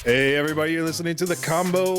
Hey everybody, you're listening to the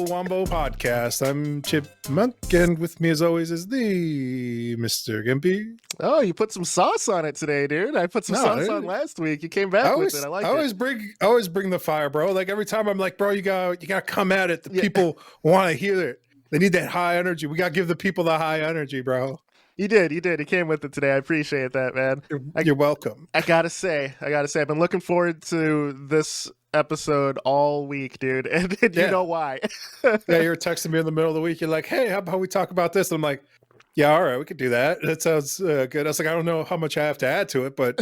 Wombo podcast. I'm Chipmunk, and with me as always is the Mr. Gimpy. Oh, you put some sauce on it today, dude. I put some sauce on last week. You came back with it. I like it. I always bring the fire, bro. Like every time I'm like, bro, you gotta come at it. The people want to hear it. They need that high energy. We gotta give the people the high energy, bro. You did. You came with it today. I appreciate that, man. You're welcome. I gotta say, I've been looking forward to this episode all week, dude. And you know why. Yeah, you were texting me in the middle of the week. You're like, hey, how about we talk about this? And I'm like, yeah, all right, we could do that. That sounds good. I was like, I don't know how much I have to add to it, but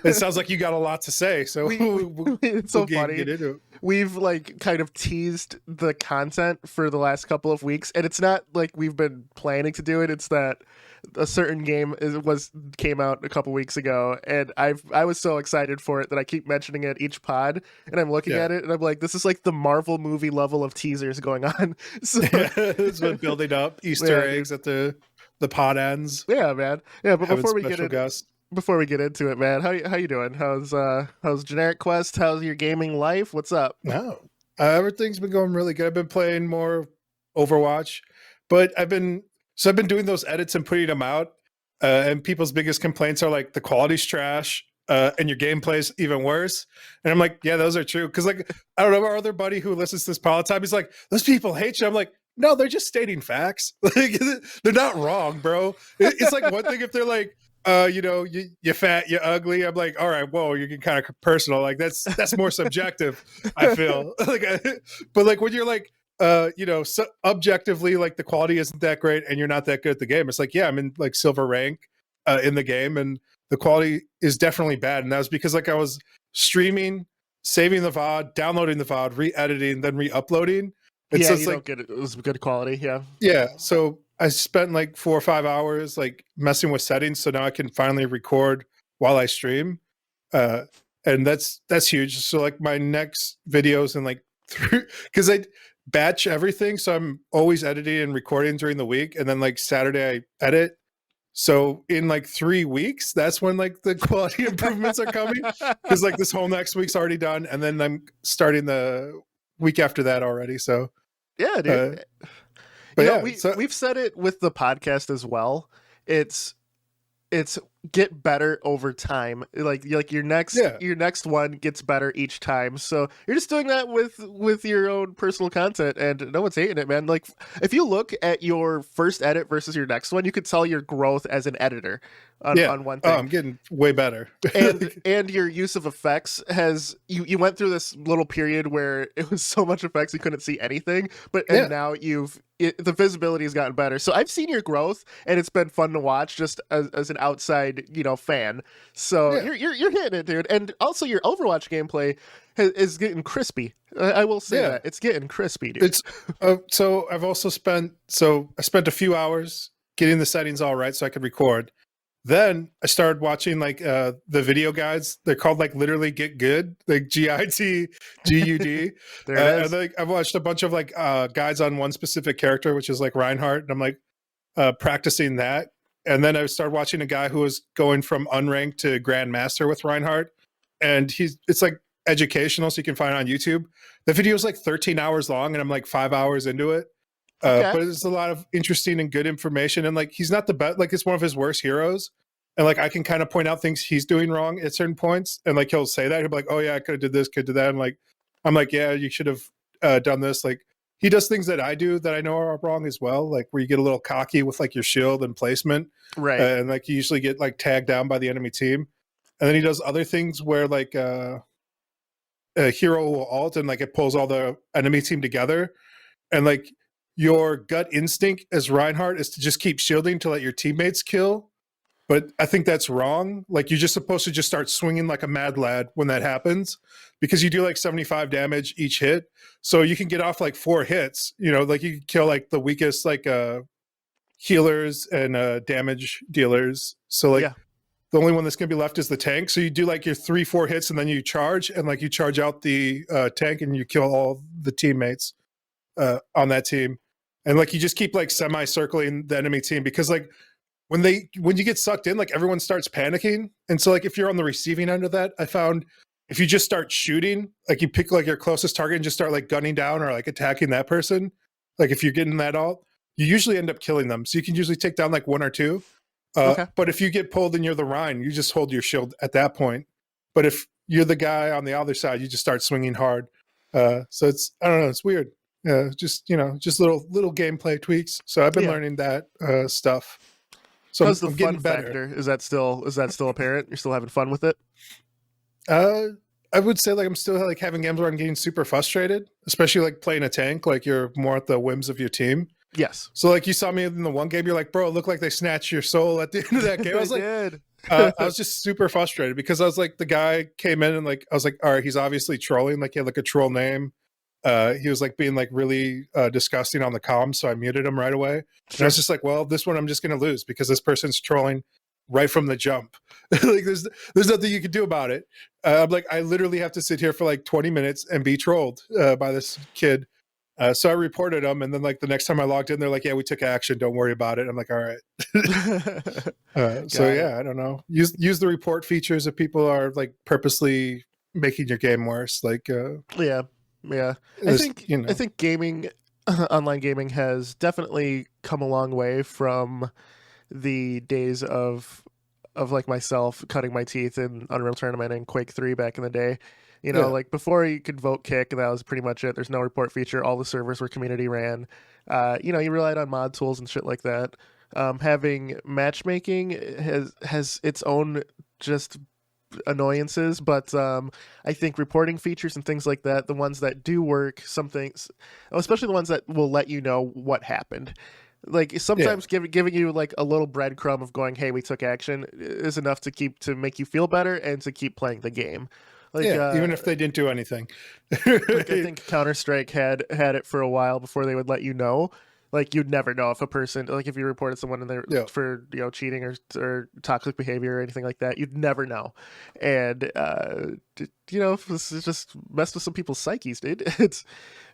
it sounds like you got a lot to say. So it's so funny. Get into it. We've like kind of teased the content for the last couple of weeks, and it's not like we've been planning to do it. It's that a certain game came out a couple weeks ago, and I was so excited for it that I keep mentioning it each pod, and I'm looking at it and I'm like, this is like the Marvel movie level of teasers going on. So it's been building up Easter eggs at the pod ends. Yeah, man. Yeah, but before we get into it, man, how you doing? How's Generic Quest? How's your gaming life? What's up? No, everything's been going really good. I've been playing more Overwatch, but I've been doing those edits and putting them out. And people's biggest complaints are like the quality's trash, and your gameplay's even worse. And I'm like, yeah, those are true. Because like I don't know, our other buddy who listens to this all the time, he's like, those people hate you. I'm like, no, they're just stating facts. Like they're not wrong, bro. It's like one thing if they're like, you're fat, you're ugly. I'm like, all right, whoa, you're getting kind of personal. Like that's more subjective, I feel. But like when you're like, so objectively, like the quality isn't that great and you're not that good at the game. It's like, yeah, I'm in like silver rank in the game, and the quality is definitely bad. And that was because like I was streaming, saving the VOD, downloading the VOD, re-editing, then re-uploading. And so you don't get it. It was good quality. Yeah. So I spent like 4 or 5 hours like messing with settings, so now I can finally record while I stream, and that's huge. So like my next videos and like because I batch everything, so I'm always editing and recording during the week, and then like Saturday I edit. So in like 3 weeks, that's when like the quality improvements are coming, because like this whole next week's already done, and then I'm starting the week after that already. So yeah, dude. We've said it with the podcast as well. It's get better over time. Like your next one gets better each time. So you're just doing that with your own personal content, and no one's hating it, man. Like if you look at your first edit versus your next one, you could tell your growth as an editor on one thing. Oh, I'm getting way better. and your use of effects has you went through this little period where it was so much effects you couldn't see anything, and now the visibility has gotten better. So I've seen your growth, and it's been fun to watch just as an outside fan. So you're hitting it, dude. And also your Overwatch gameplay is getting crispy. I will say that it's getting crispy, dude. It's so I've also spent a few hours getting the settings all right so I could record. Then I started watching like the video guides. They're called like literally Get Good, like GITGUD. There it is. And like I've watched a bunch of like guides on one specific character, which is like Reinhardt, and I'm like practicing that. And then I started watching a guy who was going from unranked to Grandmaster with Reinhardt, and it's like educational, so you can find it on YouTube. The video is like 13 hours long, and I'm like 5 hours into it. But there's a lot of interesting and good information, and like he's not the best, like it's one of his worst heroes, and like I can kind of point out things he's doing wrong at certain points, and like he'll say that, he'll be like, oh yeah, I could have did this, could do that, and like I'm like, yeah, you should have done this. Like he does things that I do that I know are wrong as well, like where you get a little cocky with like your shield and placement, right? And like you usually get like tagged down by the enemy team, and then he does other things where like a hero will ult and like it pulls all the enemy team together, and like your gut instinct as Reinhardt is to just keep shielding to let your teammates kill. But I think that's wrong. Like you're just supposed to just start swinging like a mad lad when that happens, because you do like 75 damage each hit. So you can get off like 4 hits, like you can kill like the weakest like healers and damage dealers. So like the only one that's going to be left is the tank. So you do like your 3-4 hits and then you charge, and like you charge out the tank and you kill all the teammates on that team. And like you just keep like semi-circling the enemy team, because like when you get sucked in, like everyone starts panicking. And so like if you're on the receiving end of that, I found if you just start shooting, like you pick like your closest target and just start like gunning down or like attacking that person, like if you're getting that all, you usually end up killing them. So you can usually take down like one or two. Okay. But if you get pulled and you're the Rhine, you just hold your shield at that point. But if you're the guy on the other side, you just start swinging hard. So it's, I don't know, it's weird. Just, you know, just little gameplay tweaks. So I've been learning that stuff. So how's the I'm fun getting better. factor? Is that still apparent? You're still having fun with it? I would say like I'm still like having games where I'm getting super frustrated, especially like playing a tank. Like you're more at the whims of your team. Yes. So like you saw me in the one game, you're like, bro, it looked like they snatched your soul at the end of that game. I was like, did. I was just super frustrated because I was like, the guy came in and like I was like, all right, he's obviously trolling. Like he had like a troll name. He was like being like really disgusting on the comms, so I muted him right away. And I was just like, well, this one I'm just gonna lose because this person's trolling right from the jump. Like there's nothing you can do about it. I'm like, I literally have to sit here for like 20 minutes and be trolled by this kid. So I reported them, and then like the next time I logged in, they're like, "Yeah, we took action. Don't worry about it." I'm like, "All right." So yeah, I don't know. Use the report features if people are like purposely making your game worse. Like, yeah. I think gaming, online gaming, has definitely come a long way from the days of like myself cutting my teeth in Unreal Tournament and Quake 3 back in the day. You know, like before you could vote kick, that was pretty much it. There's no report feature. All the servers were community ran. You know, you relied on mod tools and shit like that. Having matchmaking has its own just annoyances, but I think reporting features and things like that, the ones that do work, some things, especially the ones that will let you know what happened. Like sometimes giving you like a little breadcrumb of going, hey, we took action, is enough to make you feel better and to keep playing the game. Like, even if they didn't do anything. Like I think Counter-Strike had it for a while before they would let you know. Like you'd never know if a person, like if you reported someone in there for cheating or toxic behavior or anything like that, you'd never know. And it's just messed with some people's psyches, dude. It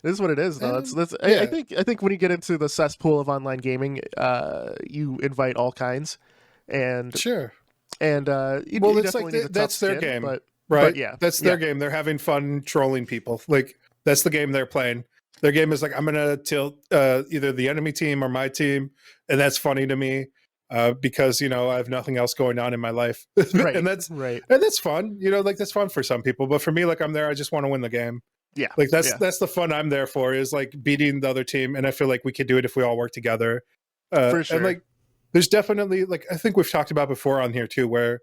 is what it is, though. I think when you get into the cesspool of online gaming, you invite all kinds, and sure, and it's like that's their game. Right? But yeah, that's their game. They're having fun trolling people. Like that's the game they're playing. Their game is like, I'm gonna tilt either the enemy team or my team, and that's funny to me because I have nothing else going on in my life, right? and that's fun. Like that's fun for some people, but for me, like I'm there, I just want to win the game. Yeah, like that's the fun I'm there for, is like beating the other team, and I feel like we could do it if we all work together. For sure. And like, there's definitely, like, I think we've talked about before on here too, where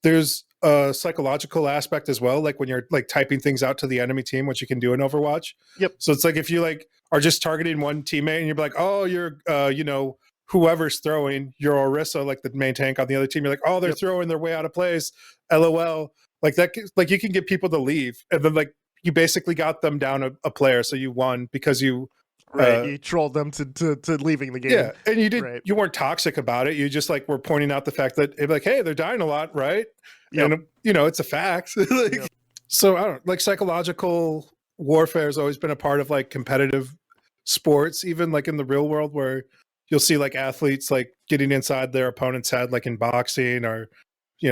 there's a psychological aspect as well, like when you're like typing things out to the enemy team, which you can do in Overwatch. Yep. So it's like if you like are just targeting one teammate and you're like, oh, you're whoever's throwing, you're Orisa, like the main tank on the other team, you're like, oh, they're throwing their way out of place, LOL. Like that, like you can get people to leave, and then like you basically got them down a player, so you won because you you trolled them to leaving the game. Yeah, and you weren't toxic about it. You just like were pointing out the fact that like, hey, they're dying a lot, right? Yep. And it's a fact. Like, so I don't like, psychological warfare has always been a part of like competitive sports, even like in the real world, where you'll see like athletes like getting inside their opponent's head, like in boxing or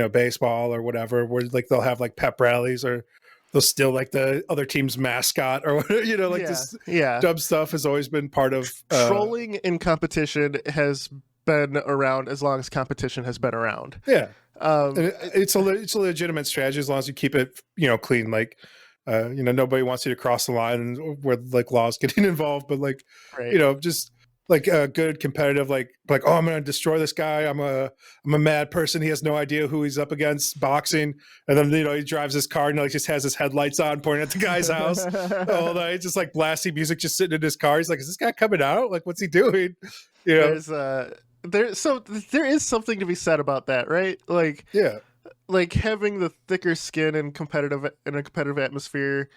baseball or whatever, where like they'll have like pep rallies, or they'll steal like the other team's mascot or whatever, like this dumb stuff has always been part of trolling in competition has been around as long as competition has been around. Yeah. And it's a legitimate strategy as long as you keep it, clean. Like, nobody wants you to cross the line and where like laws getting involved, but like, just like a good competitive, like, oh, I'm going to destroy this guy. I'm a mad person. He has no idea who he's up against boxing. And then, he drives his car and like just has his headlights on pointing at the guy's house all night. Just like blasty music, just sitting in his car. He's like, is this guy coming out? Like, what's he doing? There is something to be said about that, right? Like, like having the thicker skin in a competitive atmosphere.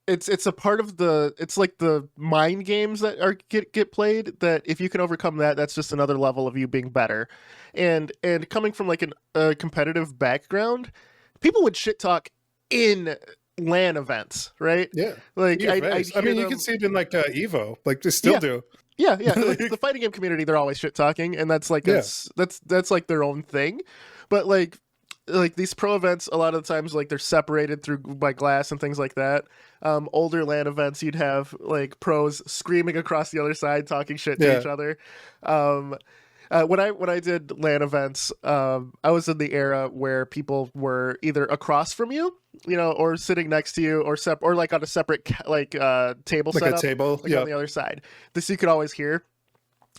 It's a part of it's like the mind games that get played, that if you can overcome that, that's just another level of you being better. And coming from like a competitive background, people would shit talk in LAN events, right? Yeah. Like I mean, you can see it in like Evo, like they still do. Yeah. Like, the fighting game community, they're always shit talking, and that's like that's like their own thing. But like like these pro events, a lot of the times like they're separated through by glass and things like that. Older LAN events, you'd have like pros screaming across the other side, talking shit to each other. When I did LAN events, I was in the era where people were either across from you, or sitting next to you, or like on a separate table like setup, a table, like on the other side. This you could always hear.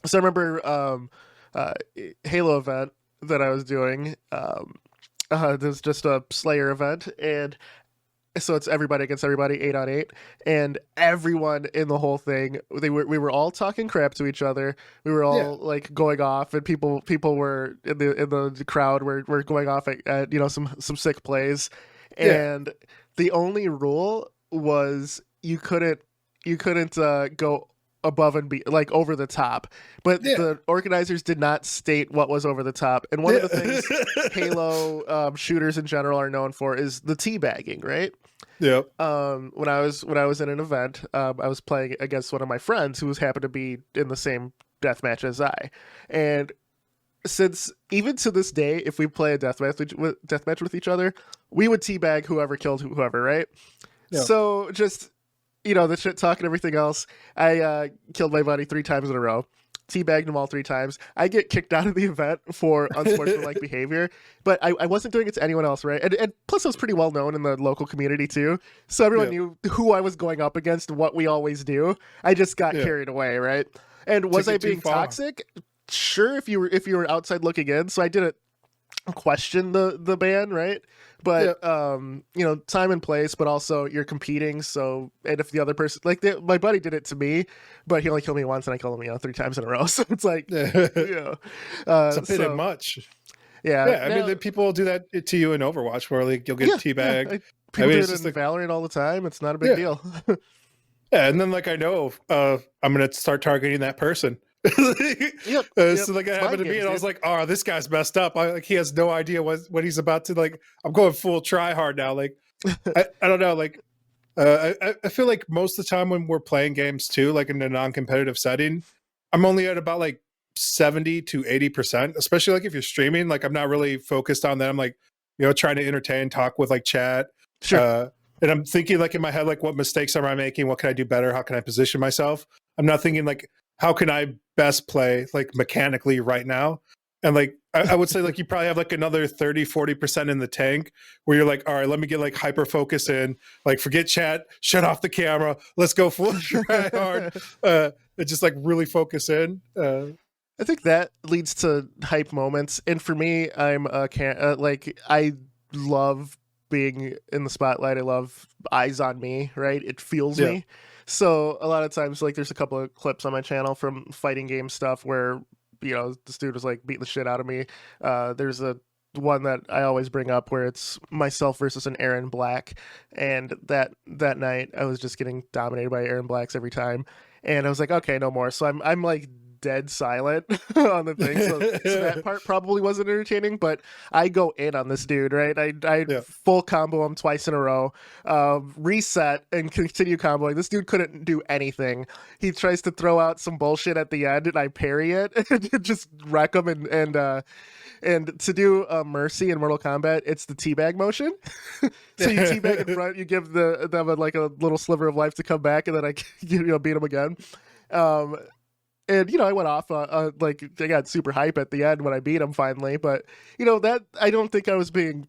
So I remember Halo event that I was doing. There's just a Slayer event, and so it's everybody against everybody, 8-on-8, and everyone in the whole thing, we were all talking crap to each other. We were all like going off, and people were in the crowd were going off at some sick plays, and the only rule was you couldn't go above and be like over the top, but the organizers did not state what was over the top. And one of the things Halo shooters in general are known for is the teabagging, right? Yep. When I was in an event, I was playing against one of my friends who happened to be in the same deathmatch as I, and since even to this day, if we play a deathmatch with each other, we would teabag whoever killed whoever, right? Yep. So just the shit talk and everything else. I killed my buddy 3 times in a row. Teabagged him all 3 times. I get kicked out of the event for unsportsmanlike behavior, but I wasn't doing it to anyone else, right? And plus I was pretty well known in the local community too, so everyone knew who I was going up against, what we always do. I just got carried away, right? And was I being toxic? Sure, if you were outside looking in, so I didn't question the ban, right? But time and place, but also you're competing. So, and if the other person, like my buddy did it to me, but he only killed me once, and I killed him 3 times in a row. So it's like, it's a bit much. Yeah. I mean, people will do that to you in Overwatch, where like you'll get teabagged. People do it in Valorant all the time. It's not a big deal. And then like I know I'm gonna start targeting that person. So like it happened to me, and I was like, "Oh, this guy's messed up. He has no idea what he's about to like." I'm going full try hard now. Like, I don't know. Like, I feel like most of the time when we're playing games too, like in a non-competitive setting, I'm only at about like 70 to 80%. Especially like if you're streaming, like I'm not really focused on that. I'm like, trying to entertain, talk with like chat. Sure. And I'm thinking like in my head, like what mistakes am I making? What can I do better? How can I position myself? I'm not thinking like, how can I best play like mechanically right now? And like, I would say like you probably have like another 30-40% in the tank where you're like, all right, let me get like hyper focus in, like forget chat, shut off the camera. Let's go full try hard. And just like really focus in. I think that leads to hype moments. And for me, I'm I love being in the spotlight. I love eyes on me, right? It fuels me. So a lot of times, like there's a couple of clips on my channel from fighting game stuff where, this dude was like beating the shit out of me. There's a one that I always bring up where it's myself versus an Aaron Black. And that night I was just getting dominated by Aaron Blacks every time. And I was like, okay, no more. So I'm like dead silent on the thing, so that part probably wasn't entertaining, but I go in on this dude, right? I full combo him twice in a row, reset and continue comboing. This dude couldn't do anything. He tries to throw out some bullshit at the end and I parry it and just wreck him. And to do Mercy in Mortal Kombat, it's the teabag motion. So you teabag in front, you give them like a little sliver of life to come back, and then I beat him again. And I went off like I got super hype at the end when I beat him finally, but that I don't think I was being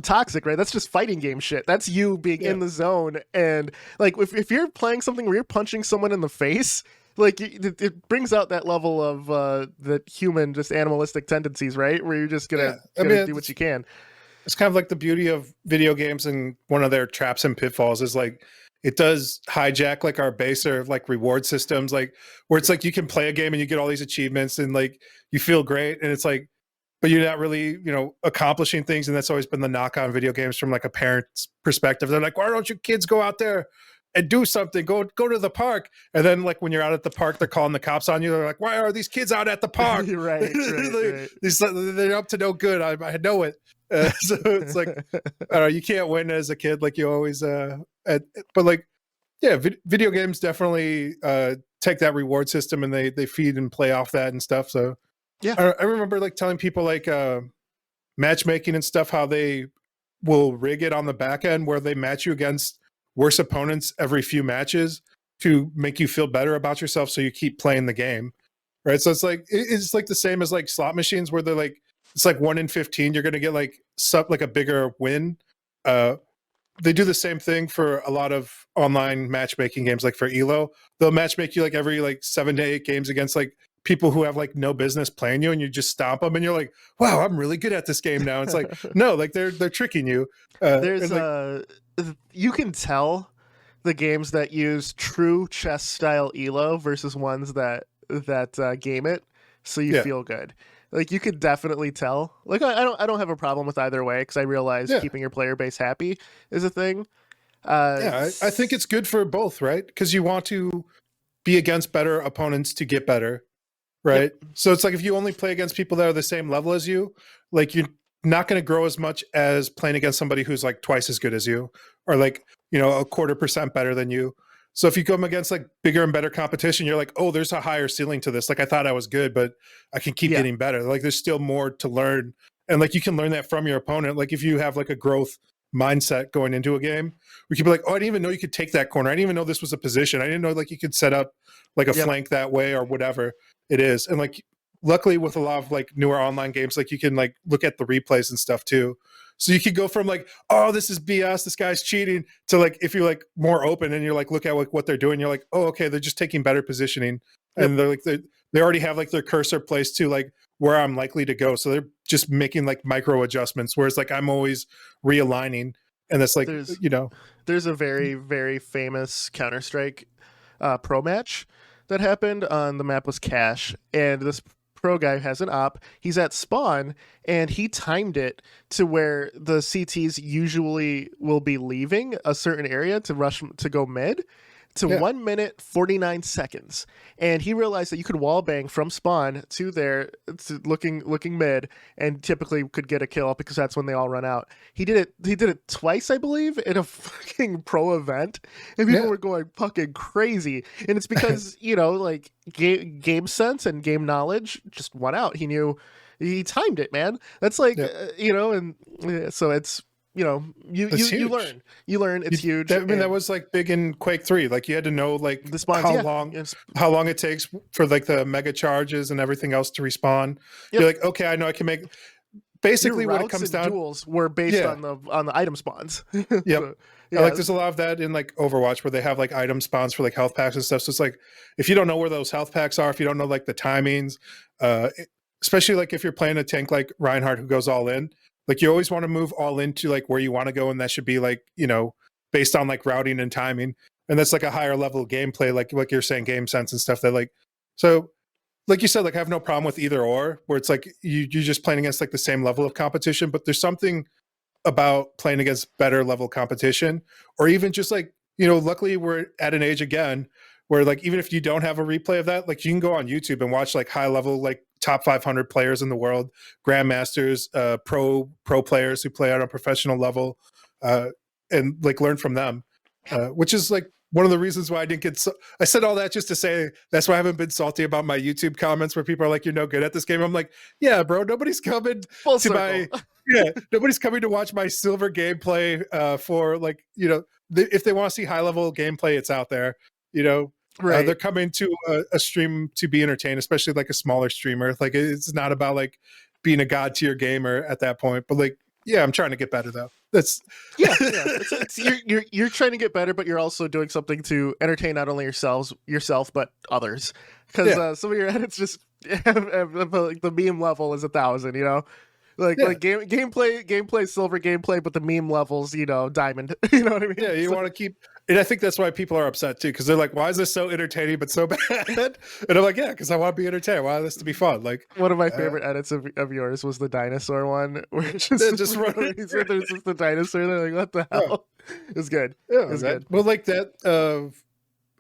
toxic, right? That's just fighting game shit. That's you being in the zone, and like if you're playing something where you're punching someone in the face, like it brings out that level of the human, just animalistic tendencies, right? Where you're just gonna do what you can. It's kind of like the beauty of video games, and one of their traps and pitfalls is like it does hijack like our baser like reward systems, like where it's like you can play a game and you get all these achievements and like you feel great, and it's like, but you're not really accomplishing things. And that's always been the knock on video games from like a parent's perspective. They're like, why don't you kids go out there and do something, go to the park? And then like when you're out at the park, they're calling the cops on you. They're like, why are these kids out at the park? right. They're up to no good. I know it. So it's like, I don't know, you can't win as a kid like you always but like video games definitely take that reward system and they feed and play off that and stuff. So I remember like telling people like matchmaking and stuff, how they will rig it on the back end where they match you against worse opponents every few matches to make you feel better about yourself, so you keep playing the game, right? So it's like the same as like slot machines where they're like, it's like 1 in 15 you're going to get like a bigger win. They do the same thing for a lot of online matchmaking games. Like for Elo, they'll matchmake you like every like 7 to 8 games against like people who have like no business playing you, and you just stomp them and you're like, wow, I'm really good at this game now. It's like, no, like they're tricking you. There's you can tell the games that use true chess style Elo versus ones that game it, so you feel good. Like you could definitely tell. Like I don't have a problem with either way, because I realize keeping your player base happy is a thing. I think it's good for both, right? Because you want to be against better opponents to get better, right? Yep. So it's like if you only play against people that are the same level as you, like you're not going to grow as much as playing against somebody who's like twice as good as you, or like, you know, 0.25% better than you. So if you come against like bigger and better competition, you're like, oh, there's a higher ceiling to this. Like I thought I was good, but I can keep getting better. Like there's still more to learn. And like you can learn that from your opponent. Like if you have like a growth mindset going into a game, we could be like, oh, I didn't even know you could take that corner. I didn't even know this was a position. I didn't know like you could set up like a flank that way or whatever it is. And like luckily with a lot of like newer online games, like you can like look at the replays and stuff too. So you could go from like, oh, this is BS, this guy's cheating, to like if you're like more open and you're like, look at like what they're doing, you're like, oh, okay, they're just taking better positioning. And they're like they already have like their cursor placed to like where I'm likely to go. So they're just making like micro adjustments. Whereas like I'm always realigning. And that's like, there's a very, very famous Counter-Strike pro match that happened on the map was Cache, and this pro guy has an op. He's at spawn, and he timed it to where the CTs usually will be leaving a certain area to rush to go mid to 1 minute 49 seconds, and he realized that you could wall bang from spawn to there to looking mid, and typically could get a kill because that's when they all run out. He did it twice, I believe, in a fucking pro event, and people were going fucking crazy. And it's because like game sense and game knowledge just won out. He timed it, man. That's like and so it's you learn it's huge. I mean, that was like big in Quake 3. Like you had to know like the spawns, how long it takes for like the mega charges and everything else to respawn. You're like, okay, I know I can make basically what it comes down. Duels were based on the item spawns. So, like there's a lot of that in like Overwatch where they have like item spawns for like health packs and stuff. So it's like if you don't know where those health packs are, if you don't know like the timings, especially like if you're playing a tank like Reinhardt who goes all in, like you always want to move all into like where you want to go, and that should be like based on like routing and timing, and that's like a higher level of gameplay, like you're saying, game sense and stuff. That like, so like you said, like I have no problem with either or, where it's like you're just playing against like the same level of competition, but there's something about playing against better level competition, or even just like luckily we're at an age again where like even if you don't have a replay of that, like you can go on YouTube and watch like high level like top 500 players in the world, grandmasters, pro players who play on a professional level, and like learn from them, which is like one of the reasons why I didn't get I said all that just to say that's why I haven't been salty about my YouTube comments where people are like, you're no good at this game. I'm like, yeah, bro, nobody's coming nobody's coming to watch my silver gameplay for like if they want to see high level gameplay, it's out there. Right. They're coming to a stream to be entertained, especially like a smaller streamer. Like it's not about like being a god tier gamer at that point, but like, yeah, I'm trying to get better though. That's you're trying to get better, but you're also doing something to entertain not only yourself, but others. Because some of your edits just like the meme level is 1,000. Like gameplay, silver gameplay, but the meme levels, diamond. You know what I mean? Yeah, you want to keep. And I think that's why people are upset too, because they're like, "Why is this so entertaining but so bad?" And I'm like, "Yeah, because I want to be entertained. I want this to be fun." Like one of my favorite edits of yours was the dinosaur one, where it's just running. There's just the dinosaur. They're like, "What the hell?" It's good. Yeah, it was good. Well, like that.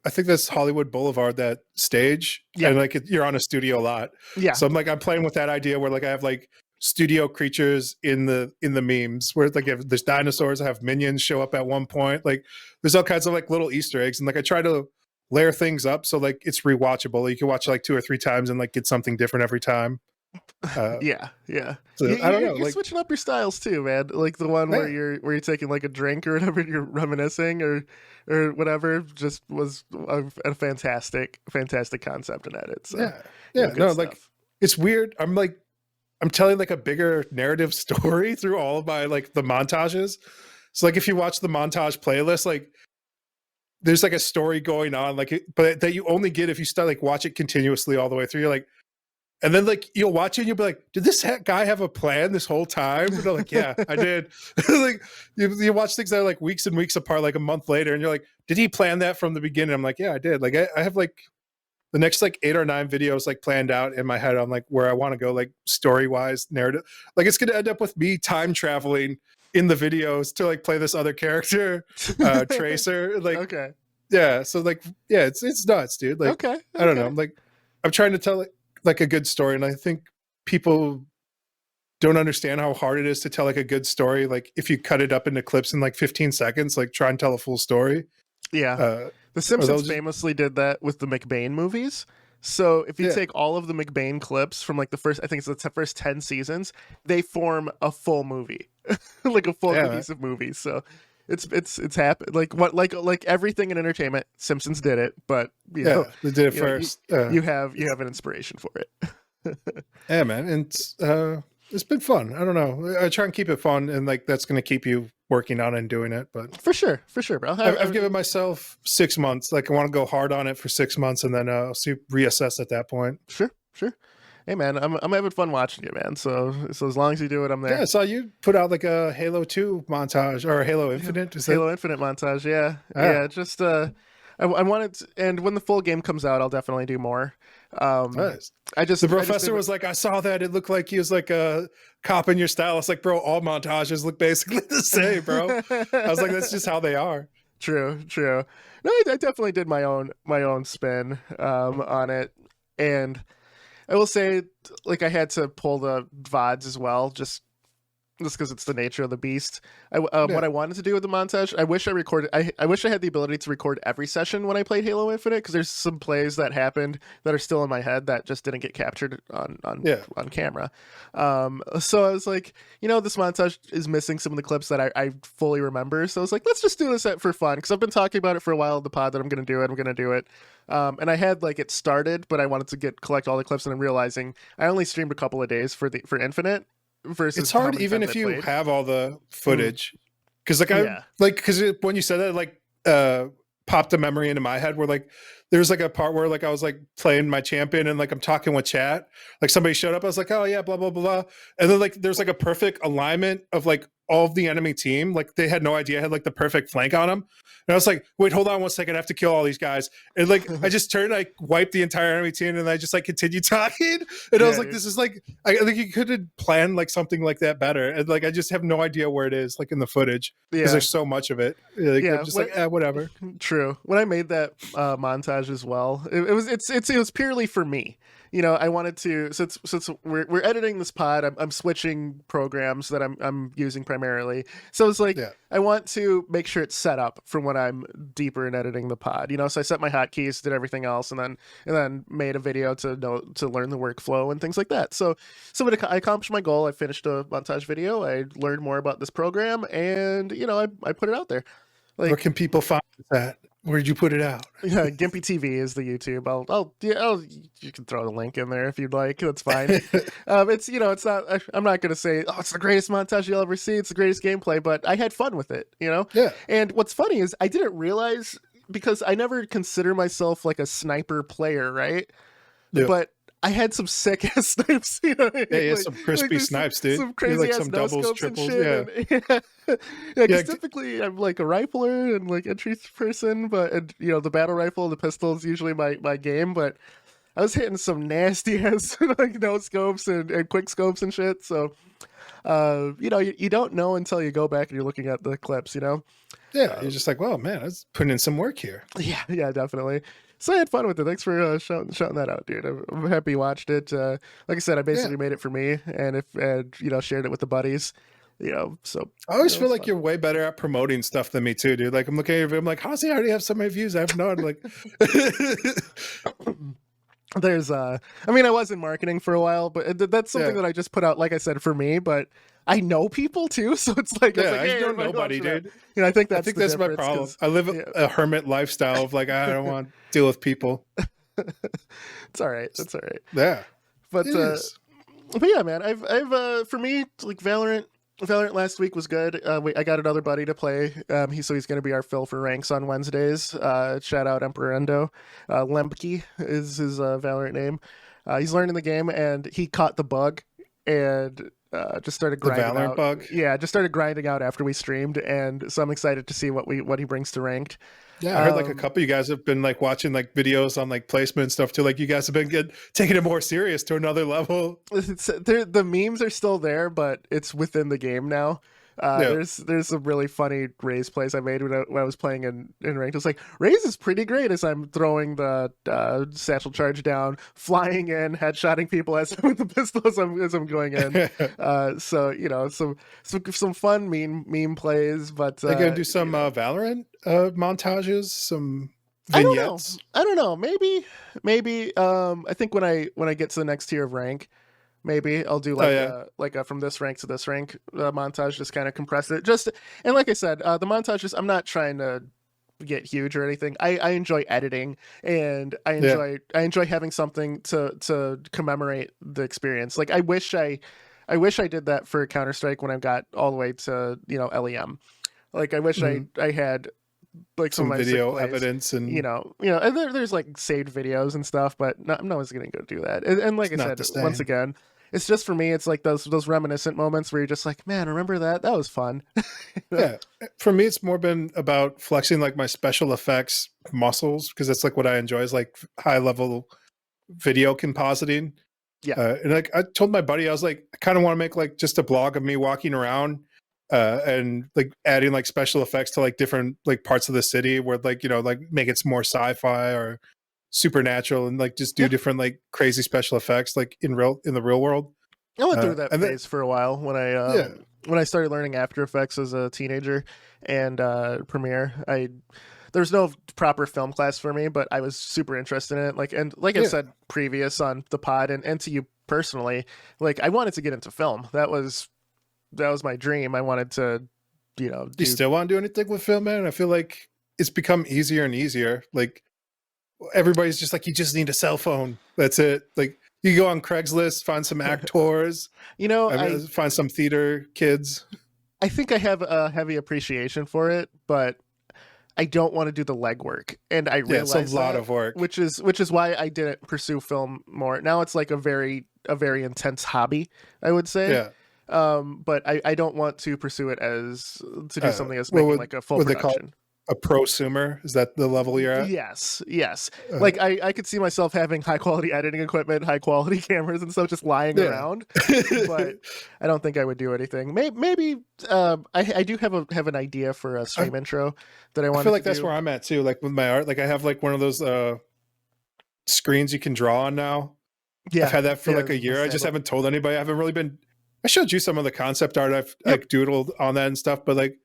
I think that's Hollywood Boulevard, that stage, and like you're on a studio lot. Yeah. So I'm playing with that idea where like I have like studio creatures in the memes where like if there's dinosaurs, I have minions show up at one point. Like there's all kinds of like little Easter eggs, and like I try to layer things up so like it's rewatchable. You can watch like 2 or 3 times and like get something different every time. Yeah. So I don't know. You're switching up your styles too, man. Like the one where you're taking like a drink or whatever, and you're reminiscing or whatever. Just was a fantastic concept in edit. So no, stuff. like it's weird. I'm telling like a bigger narrative story through all of my like the montages. So like if you watch the montage playlist, like there's like a story going on, like but that you only get if you start like watch it continuously all the way through. You're like, and then like you'll watch it and you'll be like, did this guy have a plan this whole time? And they're like, yeah, I did. Like you watch things that are like weeks and weeks apart, like a month later, and you're like, did he plan that from the beginning? I'm like, yeah, I did. Like I have like the next like 8 or 9 videos like planned out in my head on like where I want to go, like story wise, narrative. Like it's gonna end up with me time traveling in the videos to like play this other character, Tracer. Like okay. Yeah. So like, yeah, it's nuts, dude. Like okay. I don't know. I'm trying to tell like a good story, and I think people don't understand how hard it is to tell like a good story. Like if you cut it up into clips in like 15 seconds, like try and tell a full story. Yeah. The Simpsons famously did that with the McBain movies. So if you take all of the McBain clips from like the first, I think it's the first 10 seasons, they form a full movie, like a full cohesive movie. So it's happened. Like everything in entertainment, Simpsons did it, but you know, they did it first. You have an inspiration for it. Yeah, man, and it's been fun. I don't know. I try and keep it fun, and like that's going to keep you working on it and doing it. But for sure, bro. I've given myself 6 months. Like I want to go hard on it for 6 months, and then reassess at that point. Sure. Hey man, I'm having fun watching you, man. So as long as you do it, I'm there. Yeah, I saw you put out like a Halo 2 montage or Halo Infinite. Halo Infinite montage. Yeah. Just I wanted to, and when the full game comes out, I'll definitely do more. Nice. The professor was like, I saw that. It looked like he was like a cop in your style. It's like, bro, all montages look basically the same, bro. I was like, that's just how they are. True. No, I definitely did my own spin on it, and I will say, like, I had to pull the VODs as well, just because it's the nature of the beast. What I wanted to do with the montage, I wish I recorded. I wish I had the ability to record every session when I played Halo Infinite, because there's some plays that happened that are still in my head that just didn't get captured on camera. So I was like, this montage is missing some of the clips that I fully remember. So I was like, let's just do this for fun, because I've been talking about it for a while in the pod that I'm going to do it. And I had like it started, but I wanted to collect all the clips, and I'm realizing I only streamed a couple of days for Infinite. Versus it's hard even if you have all the footage, because because when you said that, like popped a memory into my head where like there's like a part where like I was like playing my champion and like I'm talking with chat, like somebody showed up, I was like, oh yeah, blah blah blah, and then like there's like a perfect alignment of like all of the enemy team, like they had no idea I had like the perfect flank on them, and I was like, wait, hold on 1 second, I have to kill all these guys, and like I just turned, I wiped the entire enemy team, and I just like continued talking, and I was like, this is like, I think you could have planned like something like that better, and like I just have no idea where it is like in the footage, because there's so much of it. Like, I'm just whatever. True. When I made that montage as well, it was purely for me. I wanted to, since we're editing this pod, I'm switching programs that I'm using primarily. So it's like, I want to make sure it's set up for when I'm deeper in editing the pod. So I set my hotkeys, did everything else, and then made a video to learn the workflow and things like that. So I accomplished my goal. I finished a montage video. I learned more about this program, and I put it out there. Like, where can people find that? Where'd you put it out? Yeah, Gimpy TV is the YouTube. You can throw the link in there if you'd like. That's fine. It's not. I'm not gonna say, oh, it's the greatest montage you'll ever see. It's the greatest gameplay, but I had fun with it. Yeah. And what's funny is I didn't realize, because I never consider myself like a sniper player, right? Yeah. But I had some sick ass snipes. Some crispy snipes, dude. Some crazy ass doubles, triples. Typically I'm like a rifler and like entry person, but the battle rifle, the pistol is usually my game. But I was hitting some nasty ass like no scopes and quick scopes and shit. So you don't know until you go back and you're looking at the clips. You're just like, well, man, I was putting in some work here. Yeah, definitely. So I had fun with it. Thanks for shouting that out, dude. I'm happy you watched it. Like I said, I basically made it for me, and shared it with the buddies. So I always feel like you're way better at promoting stuff than me too, dude. Like I'm looking at your video, I'm like, how does he already have so many views? I have no like. there's I mean, I was in marketing for a while, but that's something that I just put out, like I said, for me, but I know people too, so it's like, I hey, know nobody, dude. You know, I think that's my problem. I live a hermit lifestyle of like, I don't want to deal with people. It's all right. That's all right. Yeah. But yeah, man, I've for me, like Valorant last week was good. I got another buddy to play. He's going to be our fill for ranks on Wednesdays. Shout out Emperendo. Lempke is his Valorant name. He's learning the game, and he caught the bug and just started grinding the Valorant out. Bug. Yeah, just started grinding out after we streamed, and so I'm excited to see what he brings to ranked. Yeah, I heard like a couple of you guys have been like watching like videos on like placement and stuff too. Like you guys have been taking it more serious to another level. The memes are still there, but it's within the game now. There's some really funny Raze plays I made when I was playing in ranked. It's like, Raze is pretty great as I'm throwing the satchel charge down, flying in, headshotting people with the pistol as I'm going in. So you know, some fun meme plays. But they're gonna do some Valorant montages, some vignettes. I don't know. Maybe. I think when I get to the next tier of rank, maybe I'll do like a from this rank to this rank montage, just kind of compress it. And like I said, the montage I'm not trying to get huge or anything. I enjoy editing, and I enjoy having something to commemorate the experience. Like I wish I did that for Counter-Strike when I got all the way to, you know, LEM. Like I wish I had like some video evidence, and you know, and there's like saved videos and stuff, but no one's gonna go do that. And like I said, once again, it's just for me, it's like those reminiscent moments where you're just like, man, remember that was fun. Yeah, for me it's more been about flexing like my special effects muscles, because that's like what I enjoy, is like high level video compositing. And like I told my buddy, I was like, I kind of want to make like just a blog of me walking around and like adding like special effects to like different like parts of the city, where like, you know, like make it more sci-fi or supernatural, and like just do different like crazy special effects like in the real world. I went through that phase for a while when I started learning After Effects as a teenager and Premiere. There's no proper film class for me, but I was super interested in it. Like I said previous on the pod, and to you personally, like I wanted to get into film. That was my dream. I wanted to, you know. Do you still want to do anything with film, man? I feel like it's become easier and easier. Like everybody's just like, you just need a cell phone. That's it. Like you go on Craigslist, find some actors, you know, find some theater kids. I think I have a heavy appreciation for it, but I don't want to do the legwork, and I realize it's a lot of work, which is why I didn't pursue film more. Now it's like a very intense hobby, I would say. Yeah. But I don't want to pursue it as to do something as making like a full production. A prosumer? Is that the level you're at? Yes. Like I could see myself having high quality editing equipment, high quality cameras and stuff just lying around, but I don't think I would do anything. Maybe I do have an idea for a stream intro that I want. I feel like that's where I'm at too. Like with my art, like I have like one of those screens you can draw on now. Yeah, I've had that for like a year. I just haven't told anybody. I haven't really been. I showed you some of the concept art I've like doodled on that and stuff, but like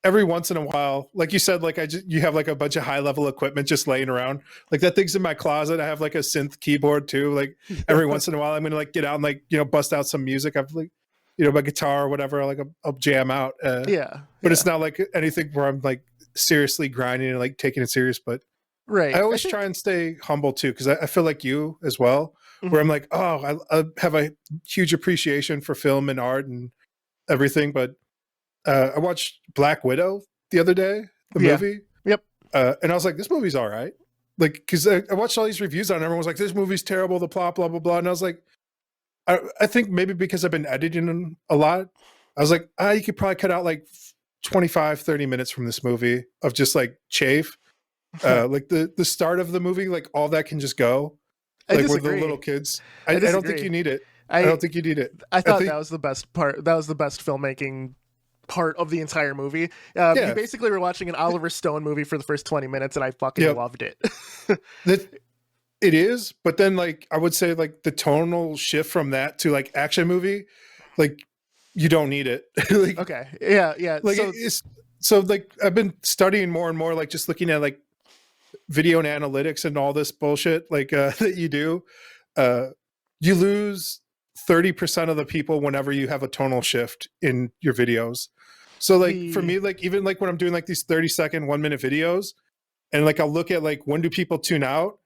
every once in a while, like you said, like you have like a bunch of high level equipment just laying around. Like that thing's in my closet. I have like a synth keyboard too. Like every once in a while, I'm gonna like get out and like, you know, bust out some music. I've like, you know, my guitar or whatever. Like I'll jam out. But it's not like anything where I'm like seriously grinding and like taking it serious. But I always try and stay humble too, because I feel like you as well. Where I'm like, oh, I have a huge appreciation for film and art and everything. But I watched Black Widow the other day, the movie. Yep. And I was like, this movie's all right. Like, because I watched all these reviews on it. Everyone was like, this movie's terrible, the plot, blah, blah, blah. And I was like, I think maybe because I've been editing a lot, I was like, you could probably cut out like 25, 30 minutes from this movie of just like chafe. Like the start of the movie, like all that can just go. Like with the little kids. I don't think you need it. I don't think you need it. I thought that was the best part. That was the best filmmaking part of the entire movie. You basically were watching an Oliver Stone movie for the first 20 minutes, and I fucking loved it. It is, but then like I would say like the tonal shift from that to like action movie, like you don't need it. Like, okay. Yeah. Like so like I've been studying more and more, like just looking at like video and analytics and all this bullshit that you do, you lose 30% of the people whenever you have a tonal shift in your videos. So for me, even when I'm doing these 30-second 1-minute videos, and I'll look at when do people tune out,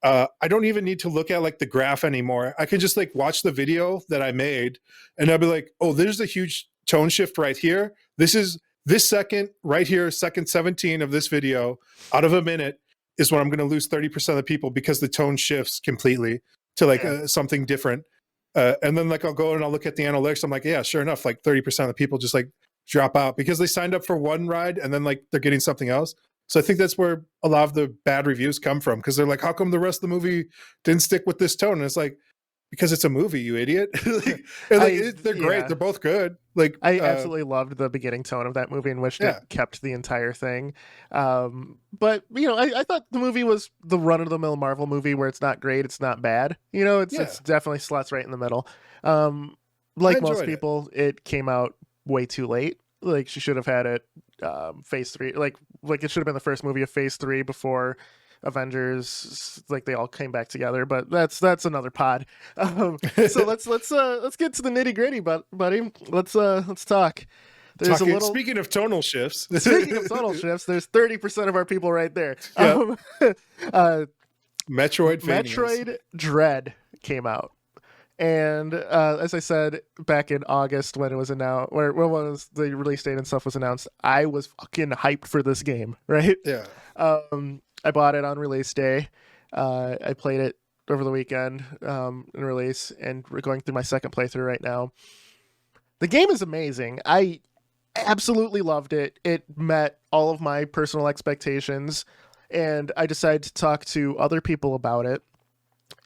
I don't even need to look at the graph anymore. I can just watch the video that I made, and I'll be like, oh, there's a huge tone shift right here. This second right here, second 17 of this video out of a minute is when I'm going to lose 30% of the people, because the tone shifts completely to something different. And then I'll go and I'll look at the analytics. I'm like, yeah, sure enough, 30% of the people just drop out because they signed up for one ride and then they're getting something else. So I think that's where a lot of the bad reviews come from, because they're like, how come the rest of the movie didn't stick with this tone? And it's because it's a movie, you idiot. They're great. They're both good. I absolutely loved the beginning tone of that movie and wished it kept the entire thing. But I thought the movie was the run-of-the-mill Marvel movie where it's not great, it's not bad. It's definitely slots right in the middle. Like most people, it came out way too late. She should have had it phase 3. It should have been the first movie of phase 3 before Avengers, they all came back together, but that's another pod. So let's get to the nitty-gritty, buddy. Let's talk. Speaking of tonal shifts, there's 30% of our people right there. Metroid Dread came out. And as I said back in August when it was announced, when was the release date and stuff was announced, I was fucking hyped for this game, right? Yeah. I bought it on release day. I played it over the weekend in release, and we're going through my second playthrough right now. The game is amazing. I absolutely loved it. It met all of my personal expectations, and I decided to talk to other people about it.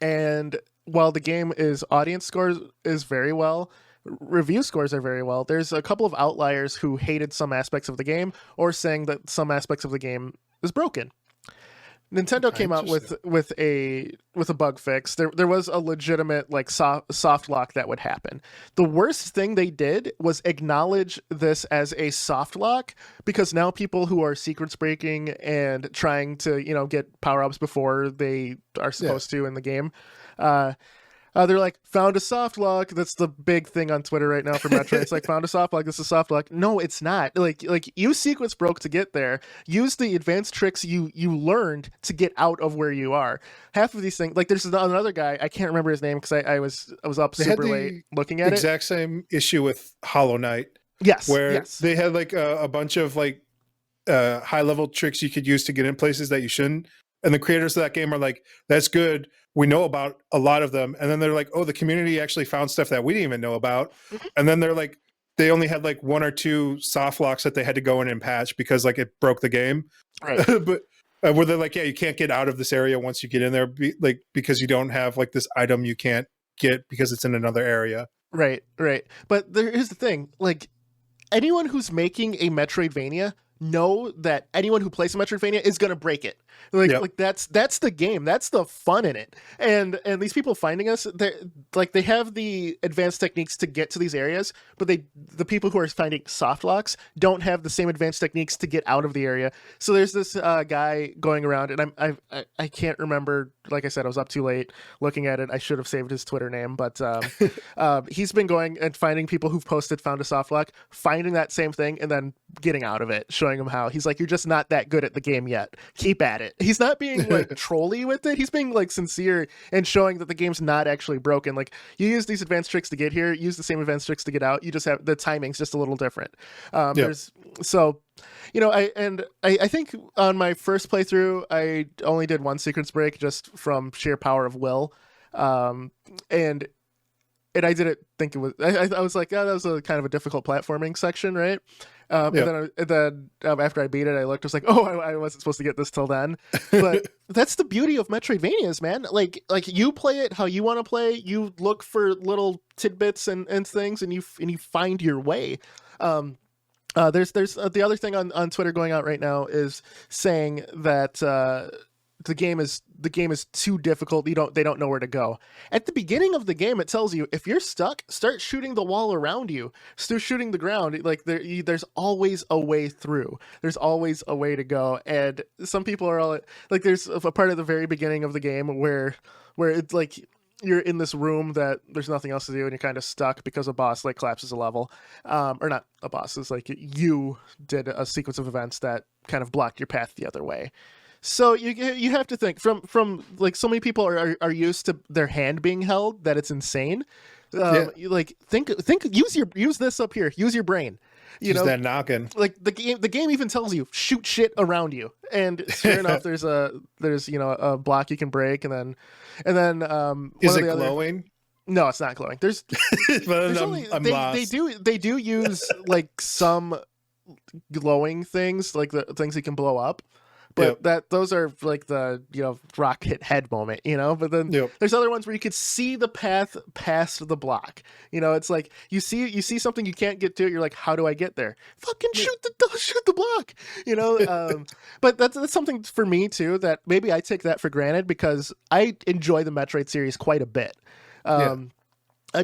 And while the game audience scores is very well, review scores are very well, there's a couple of outliers who hated some aspects of the game or saying that some aspects of the game is broken. Nintendo came out with a bug fix. There was a legitimate soft lock that would happen. The worst thing they did was acknowledge this as a soft lock, because now people who are secrets breaking and trying to get power-ups before they are supposed to in the game, they're found a soft lock. That's the big thing on Twitter right now for Metroid. It's found a soft lock. This is a soft lock. No, it's not. Use sequence broke to get there. Use the advanced tricks you learned to get out of where you are. Half of these things, there's another guy, I can't remember his name because I was up super late looking at it. Exact same issue with Hollow Knight. Yes. Where they had a bunch of high level tricks you could use to get in places that you shouldn't. And the creators of that game are like, that's good. We know about a lot of them. And then they're like, oh, the community actually found stuff that we didn't even know about. Mm-hmm. And then they're like, they only had 1 or 2 soft locks that they had to go in and patch because it broke the game. Right. But where they're like, yeah, you can't get out of this area once you get in there, because you don't have this item you can't get because it's in another area. Right. But here's the thing. Anyone who's making a Metroidvania know that anyone who plays a Metroidvania is going to break it. That's the game. That's the fun in it. And these people finding us, they have the advanced techniques to get to these areas, but the people who are finding soft locks don't have the same advanced techniques to get out of the area. So there's this guy going around, and I can't remember. Like I said, I was up too late looking at it. I should have saved his Twitter name, but he's been going and finding people who've found a soft lock, finding that same thing, and then getting out of it, showing him how. He's like, you're just not that good at the game yet. Keep at it. He's not being trolly with it. He's being sincere and showing that the game's not actually broken. You use these advanced tricks to get here, use the same advanced tricks to get out. You just have the timing's just a little different. I think on my first playthrough, I only did 1 sequence break just from sheer power of will. And I didn't think it was, I was like, that was a kind of a difficult platforming section, right? And then after I beat it, I looked, I was like, oh, I wasn't supposed to get this till then. But that's the beauty of Metroidvanias, man. You play it how you want to play. You look for little tidbits and things, and you find your way. There's the other thing on Twitter going out right now is saying that the game is too difficult. They don't know where to go. At the beginning of the game, it tells you if you're stuck, start shooting the wall around you. Start shooting the ground. Like there's always a way through. There's always a way to go. And some people are all like, there's a part at the very beginning of the game where it's like you're in this room that there's nothing else to do and you're kind of stuck because a boss like collapses a level, or not a boss. It's like you did a sequence of events that kind of blocked your path the other way. So you have to think from like so many people are used to their hand being held that it's insane. You like think use this up here. Use your brain. You know that noggin. Like the game even tells you shoot shit around you, and sure enough, there's a block you can break, and then is it glowing? No, it's not glowing. There's only, they do use like some glowing things, like the things you can blow up. But those are like the rock hit head moment, But then there's other ones where you could see the path past the block. It's like you see something you can't get to. You're like, how do I get there? Fucking shoot the block, But that's something for me too that maybe I take that for granted because I enjoy the Metroid series quite a bit. I'm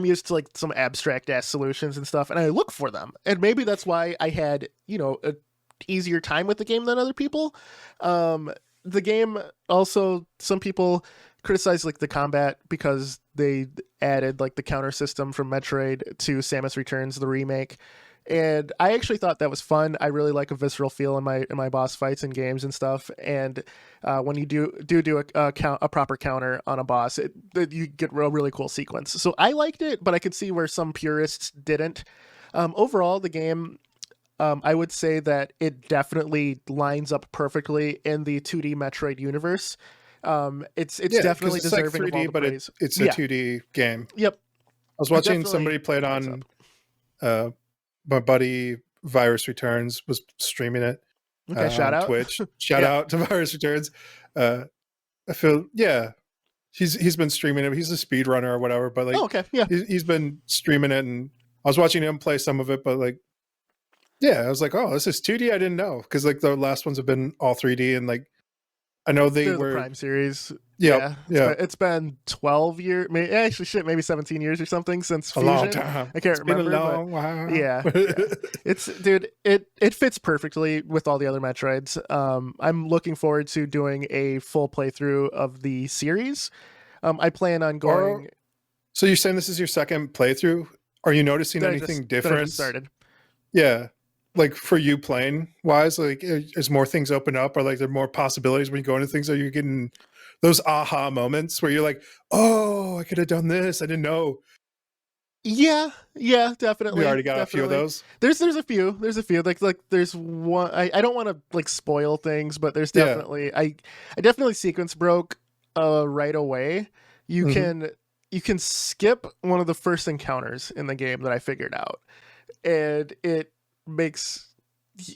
used to like some abstract ass solutions and stuff, and I look for them, and maybe that's why I had a easier time with the game than other people. The game also, some people criticize like the combat because they added like the counter system from Metroid to Samus Returns, the remake, and I actually thought that was fun. I really like a visceral feel in my boss fights and games and stuff, and when you do a proper counter on a boss, you get a really cool sequence. So I liked it, but I could see where some purists didn't. Overall, the game, I would say that it definitely lines up perfectly in the 2D Metroid universe. It's definitely deserving like 3D, of all the praise. It's a 2D game. Yep. I was watching somebody play it on. My buddy Virus Returns was streaming it. Okay, shout out Twitch. Shout out to Virus Returns. I feel he's been streaming it. He's a speedrunner or whatever, but like he's been streaming it, and I was watching him play some of it, but like. Yeah, I was like, oh, this is 2D? I didn't know. Because like the last ones have been all 3D, and like I know they're the Prime series. Yeah. It's been 12 years, maybe 17 years or something since Fusion. A long time. I can't remember. Been a long while. Yeah. It's dude, it fits perfectly with all the other Metroids. I'm looking forward to doing a full playthrough of the series. I plan on going. So you're saying this is your second playthrough? Are you noticing anything different? I just started. Yeah. Like for you playing wise, like as more things open up, or like there are more possibilities when you go into things, are you getting those aha moments where you're like, oh, I could have done this, I didn't know? Yeah, definitely. We already got a few of those. There's a few. Like there's one. I don't want to like spoil things, but there's definitely I definitely sequence broke right away. You can skip one of the first encounters in the game that I figured out, and it makes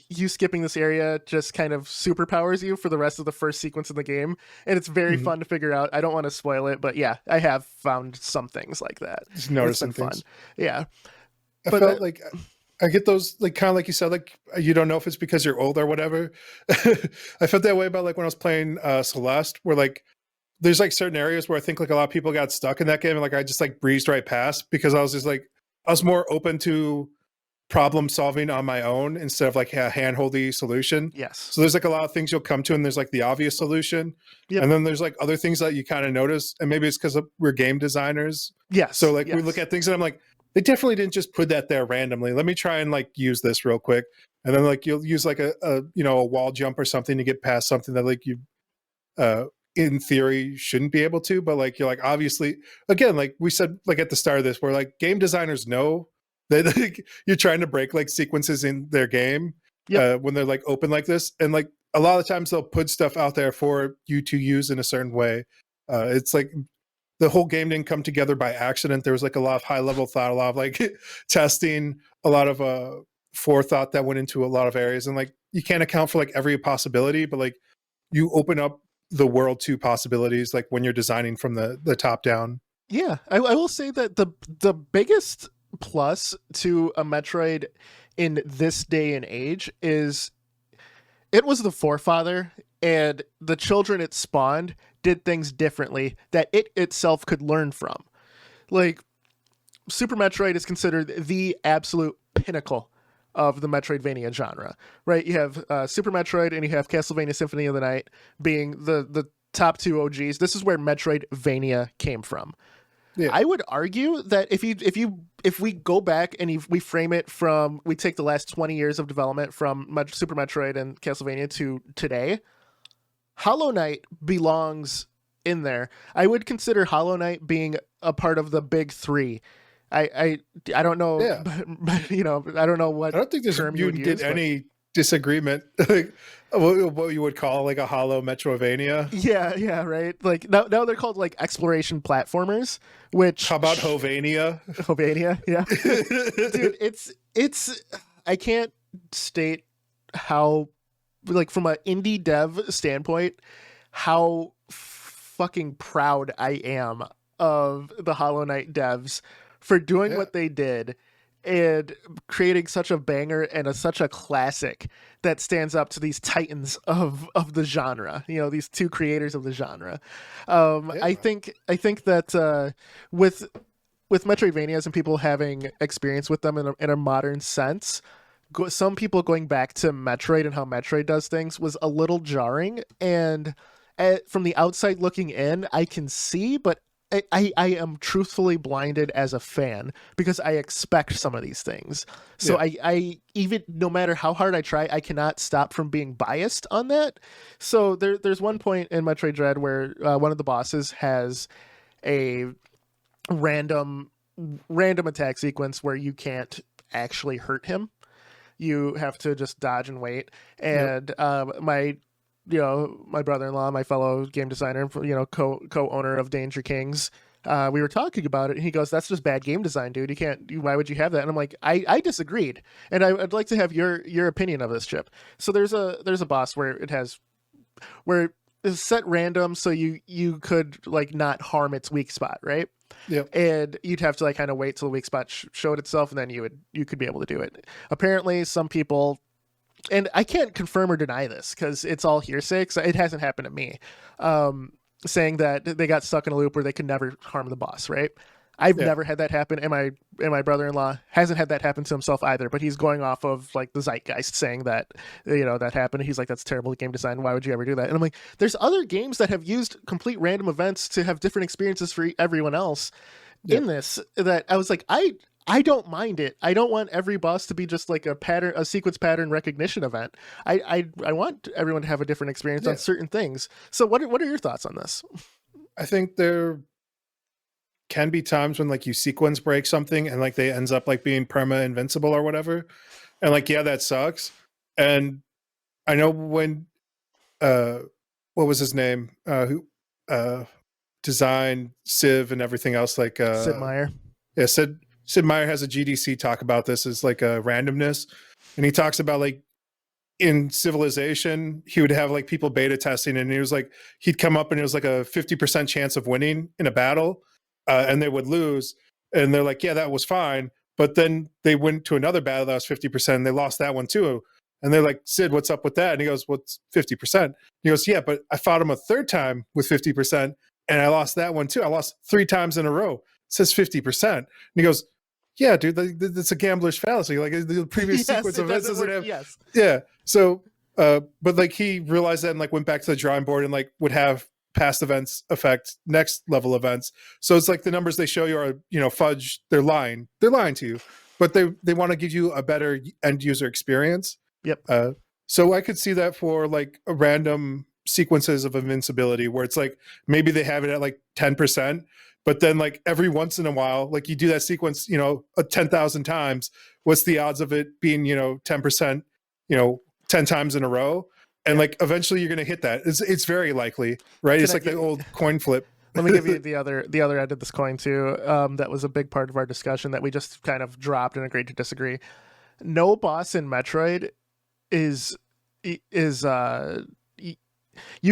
you skipping this area just kind of superpowers you for the rest of the first sequence in the game, and it's very fun to figure out. I don't want to spoil it, but yeah, I have found some things like that. Just noticing things. Fun. Yeah, I felt like I get those, like kind of like you said, like you don't know if it's because you're old or whatever. I felt that way about like when I was playing Celeste, where like there's like certain areas where I think like a lot of people got stuck in that game, and like I just like breezed right past because I was just like I was more open to problem solving on my own instead of like a handholdy solution. Yes. So there's like a lot of things you'll come to, and there's like the obvious solution, and then there's like other things that you kind of notice, and maybe it's because we're game designers. Yes. So like we look at things and I'm like, they definitely didn't just put that there randomly. Let me try and like use this real quick, and then like you'll use like a wall jump or something to get past something that like you in theory shouldn't be able to, but like you're like obviously again like we said like at the start of this, where like game designers know that like, you're trying to break like sequences in their game when they're like open like this, and like a lot of times they'll put stuff out there for you to use in a certain way. It's like the whole game didn't come together by accident. There was like a lot of high level thought, a lot of like testing, a lot of forethought that went into a lot of areas, and like you can't account for like every possibility, but like you open up the world to possibilities like when you're designing from the top down. Yeah, I will say that the biggest plus to a Metroid in this day and age is it was the forefather and the children it spawned did things differently that it itself could learn from. Like, Super Metroid is considered the absolute pinnacle of the Metroidvania genre, right? You have Super Metroid and you have Castlevania Symphony of the Night being the top two OGs. This is where Metroidvania came from. Yeah. I would argue that if we go back and we frame it from, we take the last 20 years of development from Super Metroid and Castlevania to today, Hollow Knight belongs in there. I would consider Hollow Knight being a part of the big three. I don't know, but, you know, I don't know what. I don't think there's you get any disagreement. What you would call like a hollow Metroidvania. Yeah, right. Like now they're called like exploration platformers. Which, how about Hovania? Hovania, yeah. Dude, it's I can't state how, like, from an indie dev standpoint, how fucking proud I am of the Hollow Knight devs for doing what they did and creating such a banger and such a classic that stands up to these titans of the genre, you know, these two creators of the genre. I think that with Metroidvanias and people having experience with them in a modern sense, some people going back to Metroid and how Metroid does things was a little jarring, and from the outside looking in, I can see, but I am truthfully blinded as a fan because I expect some of these things. So I even, no matter how hard I try, I cannot stop from being biased on that. So there's one point in Metroid Dread where one of the bosses has a random attack sequence where you can't actually hurt him. You have to just dodge and wait. And my brother-in-law, my fellow game designer, you know, co-owner of Danger Kings, we were talking about it, and he goes, "That's just bad game design, dude. Why would you have that?" And I'm like, I disagreed, and I'd like to have your opinion of this, Chip. So there's a boss where it's set random, so you could like not harm its weak spot, right? Yeah. And you'd have to like kind of wait till the weak spot showed itself, and then you could be able to do it. Apparently, some people, and I can't confirm or deny this because it's all hearsay, because it hasn't happened to me, saying that they got stuck in a loop where they could never harm the boss, right? I've never had that happen, and my brother-in-law hasn't had that happen to himself either, but he's going off of like the zeitgeist saying that, you know, that happened. He's like, that's terrible game design. Why would you ever do that? And I'm like, there's other games that have used complete random events to have different experiences for everyone else in this, that I was like, I don't mind it. I don't want every boss to be just like a sequence pattern recognition event. I want everyone to have a different experience on certain things. So what are your thoughts on this? I think there can be times when like you sequence break something and like they ends up like being perma invincible or whatever. And like, yeah, that sucks. And I know when what was his name? Who designed Civ and everything else, like Sid Meier. Yeah, Sid Meier has a GDC talk about this as like a randomness. And he talks about like in Civilization, he would have like people beta testing, and he was like, he'd come up and it was like a 50% chance of winning in a battle, and they would lose. And they're like, yeah, that was fine. But then they went to another battle that was 50%, and they lost that one too. And they're like, Sid, what's up with that? And he goes, what's 50%? He goes, yeah, but I fought him a third time with 50%, and I lost that one too. I lost 3 times in a row. It says 50%. And he goes, yeah, dude, that's a gambler's fallacy. Like the previous sequence of events doesn't have. Yes. Yeah. So, but like he realized that and like went back to the drawing board and like would have past events affect next level events. So it's like the numbers they show you are, you know, fudge. They're lying to you, but they want to give you a better end user experience. Yep. So I could see that for like a random sequences of invincibility where it's like maybe they have it at like 10%. But then like every once in a while, like you do that sequence, you know, 10,000 times, what's the odds of it being, you know, 10%, you know, 10 times in a row? And like eventually you're going to hit that. It's very likely, right? It's like the old coin flip. Let me give you the other end of this coin too. That was a big part of our discussion that we just kind of dropped and agreed to disagree. No boss in Metroid is you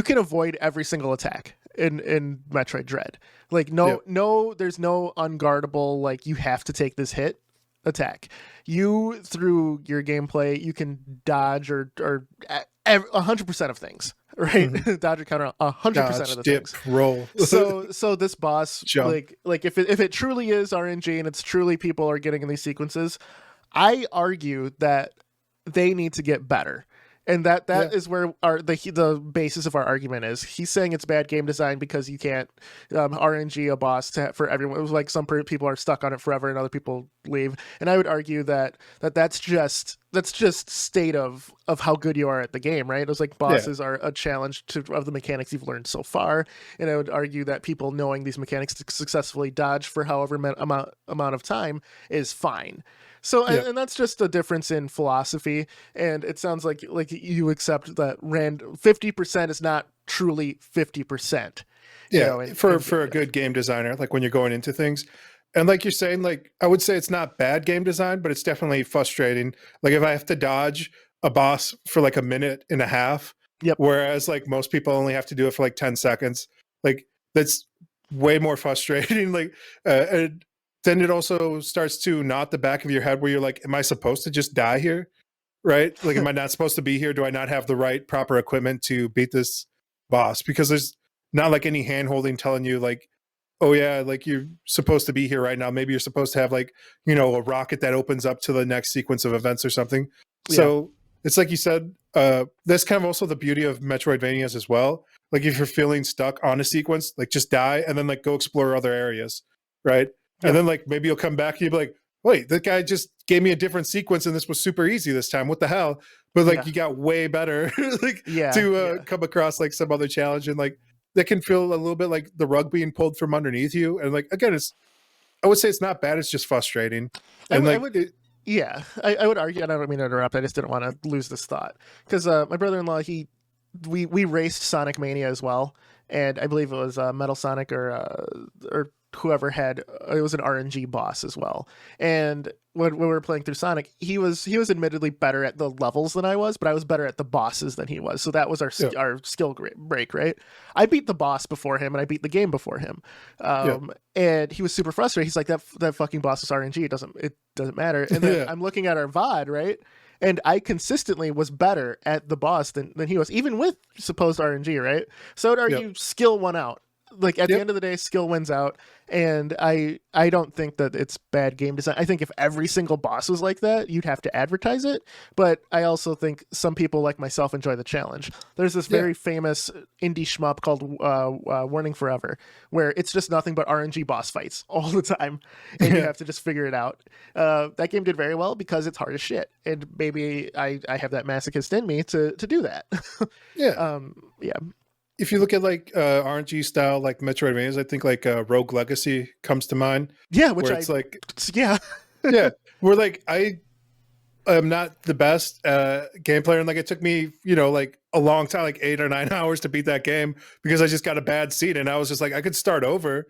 can avoid every single attack in Metroid Dread. Like there's no unguardable, like you have to take this hit attack. You, through your gameplay, you can dodge or 100% of things, right? Dodge or counter 100% of the dip, things. roll. So this boss, Jump. like if it truly is RNG and it's truly people are getting in these sequences, I argue that they need to get better. And that is where the basis of our argument is. He's saying it's bad game design because you can't RNG a boss for everyone. It was like some people are stuck on it forever and other people leave. And I would argue that's just state of how good you are at the game, right? It was like bosses are a challenge of the mechanics you've learned so far. And I would argue that people knowing these mechanics to successfully dodge for however amount of time is fine. So, and that's just a difference in philosophy. And it sounds like you accept that 50% is not truly 50%. Yeah, for a good game designer, like when you're going into things. And like you're saying, like, I would say it's not bad game design, but it's definitely frustrating. Like if I have to dodge a boss for like a minute and a half, whereas like most people only have to do it for like 10 seconds, like that's way more frustrating. Like, and then it also starts to knot the back of your head where you're like, am I supposed to just die here? Right? Like, am I not supposed to be here? Do I not have the right proper equipment to beat this boss? Because there's not like any hand holding telling you like, oh yeah, like you're supposed to be here right now. Maybe you're supposed to have like, you know, a rocket that opens up to the next sequence of events or something. So it's like you said, that's kind of also the beauty of Metroidvanias as well. Like if you're feeling stuck on a sequence, like just die and then like go explore other areas, right? And then like maybe you'll come back and you'll be like, wait, that guy just gave me a different sequence and this was super easy this time. What the hell? But like you got way better to come across like some other challenge, and like that can feel a little bit like the rug being pulled from underneath you. And like again, I would say it's not bad, it's just frustrating. And I would argue, and I don't mean to interrupt, I just didn't want to lose this thought. Because my brother-in-law, we raced Sonic Mania as well, and I believe it was Metal Sonic or whoever had it was an RNG boss as well. And when we were playing through Sonic, he was admittedly better at the levels than I was, but I was better at the bosses than he was. So that was our skill break, right? I beat the boss before him, and I beat the game before him. And he was super frustrated. He's like, that fucking boss is RNG. It doesn't matter. And then I'm looking at our VOD, right? And I consistently was better at the boss than he was, even with supposed RNG, right? So I would argue skill won out. Like at the end of the day, skill wins out, and I don't think that it's bad game design. I think if every single boss was like that, you'd have to advertise it. But I also think some people like myself enjoy the challenge. There's this very famous indie shmup called Warning Forever, where it's just nothing but RNG boss fights all the time, and you have to just figure it out. That game did very well because it's hard as shit, and maybe I have that masochist in me to do that. If you look at like RNG style like Metroidvanias, I think like Rogue Legacy comes to mind. Yeah, which where like I am not the best game player, and like it took me, you know, like a long time, like 8 or 9 hours to beat that game because I just got a bad seed, and I was just like, I could start over,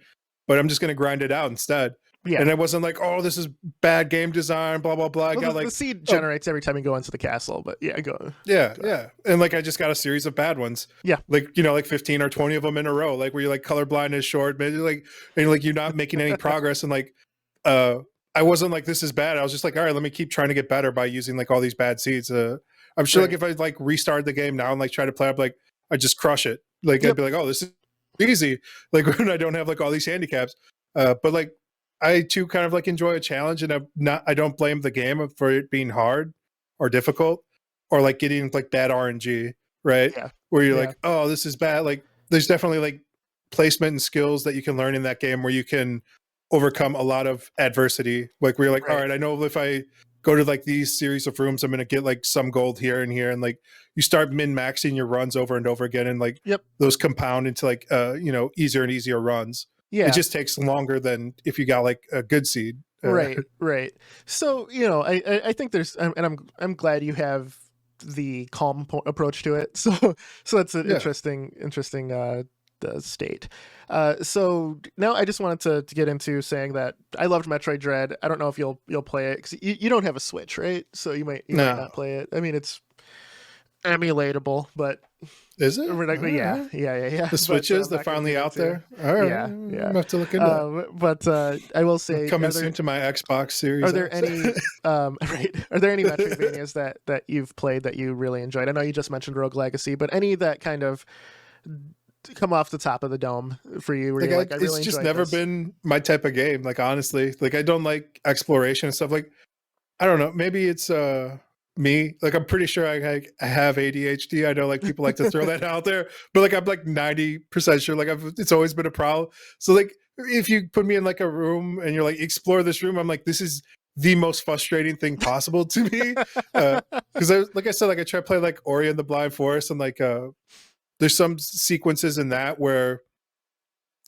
but I'm just gonna grind it out instead. Yeah. And it wasn't like, oh, this is bad game design, blah, blah, blah. I got like the seed generates every time you go into the castle, but go. Yeah. And like I just got a series of bad ones. Yeah. Like, you know, like 15 or 20 of them in a row, like where you're like colorblind is short, maybe like, and like you're not making any progress. And like I wasn't like, this is bad. I was just like, all right, let me keep trying to get better by using like all these bad seeds. I'm sure like if I like restart the game now and like try to play up, like I just crush it. Like I'd be like, oh, this is easy. Like when I don't have like all these handicaps. But like I too kind of like enjoy a challenge, and I don't blame the game for it being hard or difficult or like getting like bad RNG, right? Yeah. Where you're like, oh, this is bad. Like there's definitely like placement and skills that you can learn in that game where you can overcome a lot of adversity. Like where you're like, all right, I know if I go to like these series of rooms, I'm going to get like some gold here and here. And like you start min-maxing your runs over and over again. And like those compound into like, you know, easier and easier runs. Yeah. It just takes longer than if you got like a good seed. Right. So, you know, I think there's, and I'm glad you have the calm approach to it. So that's an interesting state. So now I just wanted to get into saying that I loved Metroid Dread. I don't know if you'll play it because you don't have a Switch, right? So you might not play it. I mean, emulatable, but is it? Yeah. The Switches, they're finally out there. All right, yeah. I'm gonna have to look into that. But I will say, coming soon to my Xbox Series. Are there any right? Are there any Metroidvanias that you've played that you really enjoyed? I know you just mentioned Rogue Legacy, but any that kind of come off the top of the dome for you? Where like, I really it's just never been my type of game. Like, honestly, like, I don't like exploration and stuff. Like, I don't know. Maybe it's me. Like, I'm pretty sure I have ADHD. I know, like, people like to throw that out there, but like, I'm like 90% sure. Like, it's always been a problem. So like, if you put me in like a room and you're like, explore this room, I'm like, this is the most frustrating thing possible to me. Because like I said, like, I try to play like Ori and the Blind Forest, and like there's some sequences in that where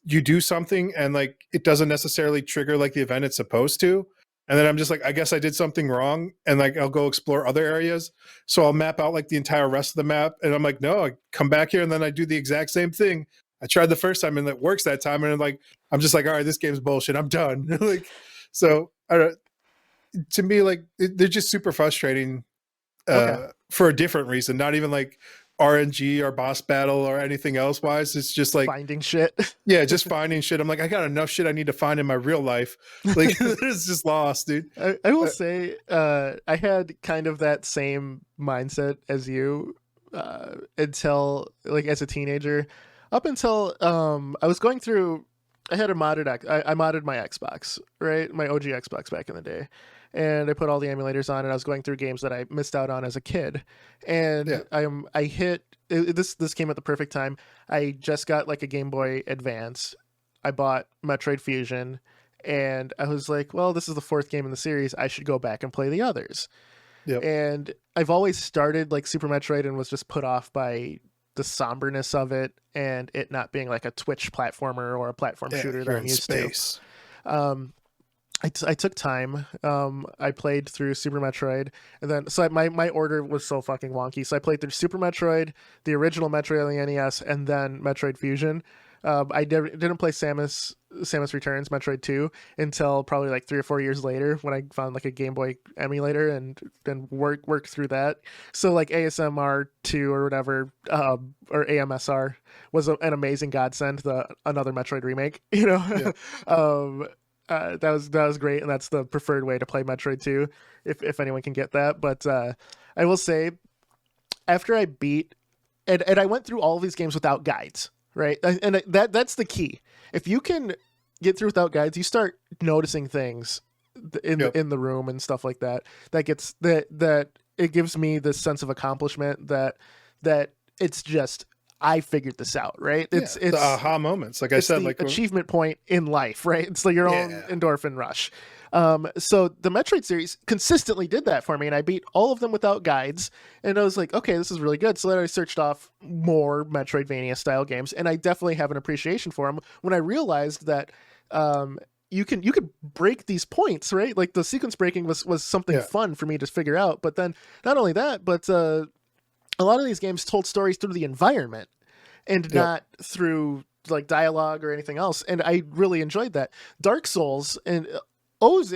you do something and like it doesn't necessarily trigger like the event it's supposed to. And then I'm just like, I guess I did something wrong. And like, I'll go explore other areas. So I'll map out like the entire rest of the map. And I'm like, no, I come back here and then I do the exact same thing I tried the first time and it works that time. And like, I'm just like, all right, this game's bullshit. I'm done. Like, so I don't, to me, like, they're just super frustrating for a different reason. Not even like RNG or boss battle or anything else wise. It's just like finding shit. Yeah, just finding shit. I'm like, I got enough shit I need to find in my real life. Like, it's just lost, dude. I will say, I had kind of that same mindset as you until like as a teenager, up until I was going through. I had a modded. I modded my Xbox, right? My OG Xbox back in the day. And I put all the emulators on, and I was going through games that I missed out on as a kid. And I hit this. This came at the perfect time. I just got like a Game Boy Advance. I bought Metroid Fusion, and I was like, well, this is the fourth game in the series. I should go back and play the others. Yep. And I've always started like Super Metroid and was just put off by the somberness of it and it not being like a Twitch platformer or a platform shooter that I'm used to. I took time. I played through Super Metroid, and then so my order was so fucking wonky. So I played through Super Metroid, the original Metroid on the NES, and then Metroid Fusion. I didn't play Samus Returns, Metroid 2, until probably like 3 or 4 years later when I found like a Game Boy emulator and then worked through that. So like ASMR 2 or whatever, or AMSR was an amazing godsend. Another Metroid remake, you know. Yeah. That was great, and that's the preferred way to play Metroid 2, if anyone can get that. But I will say, after I beat, and I went through all of these games without guides, right? And that's the key. If you can get through without guides, you start noticing things in the room and stuff like that. That it gives me this sense of accomplishment that it's just, I figured this out, right? It's the aha moments, like I said, like achievement point in life, right? It's like your own endorphin rush. So the Metroid series consistently did that for me, and I beat all of them without guides, and I was like, okay, this is really good. So then I searched off more Metroidvania style games, and I definitely have an appreciation for them when I realized that you could break these points, right? Like the sequence breaking was something fun for me to figure out. But then not only that, but a lot of these games told stories through the environment and not through like dialogue or anything else. And I really enjoyed that. Dark Souls owes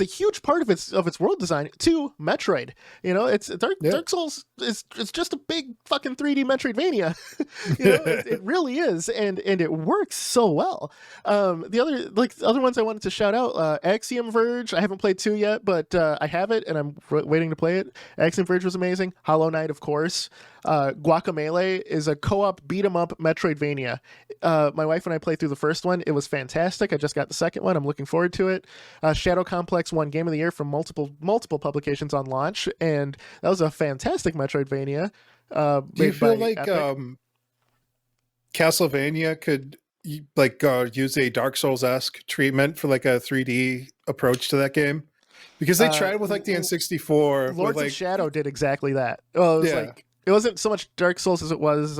a huge part of its world design to Metroid. You know, it's Dark Souls it's just a big fucking 3D Metroidvania. You know, it really is, and it works so well. The other ones I wanted to shout out, Axiom Verge. I haven't played 2 yet, but I have it, and I'm waiting to play it. Axiom Verge was amazing. Hollow Knight, of course. Guacamelee is a co-op beat 'em up Metroidvania. My wife and I played through the first one. It was fantastic. I just got the second one. I'm looking forward to it. Shadow Complex won Game of the Year from multiple publications on launch, and that was a fantastic Metroidvania. Do you feel like Castlevania could like use a Dark Souls-esque treatment for like a 3D approach to that game? Because they tried with like the N64. Lords of Shadow did exactly that. Well, it wasn't so much Dark Souls as it was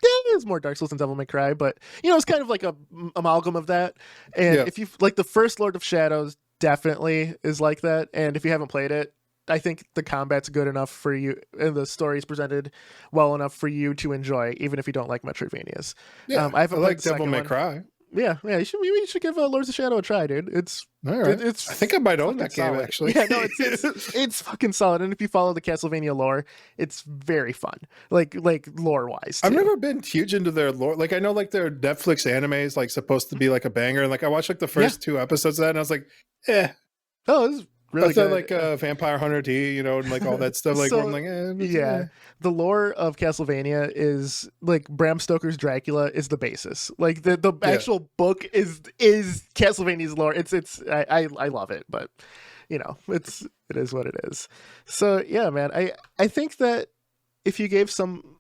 it was more Dark Souls than Devil May Cry, but you know, it's kind of like a amalgam of that. And if you like the first Lord of Shadows, definitely is like that. And if you haven't played it, I think the combat's good enough for you, and the story's presented well enough for you to enjoy, even if you don't like Metroidvanias. I like Devil May Cry. You should give Lords of Shadow a try, dude. It's all right. It's I think I might own that game solid. actually. Yeah, no, it's fucking solid. And if you follow the Castlevania lore, it's very fun. Like lore wise. I've never been huge into their lore. Like I know like their Netflix anime is like supposed to be like a banger, and like I watched like the first 2 episodes of that, and I was like, oh, this is really good. Like Vampire Hunter D, you know, and like all that stuff. Like So, I'm like, the lore of Castlevania is like Bram Stoker's Dracula is the basis. Like the actual book is Castlevania's lore. I love it, but you know, it is what it is. So yeah, man, I think that if you gave some,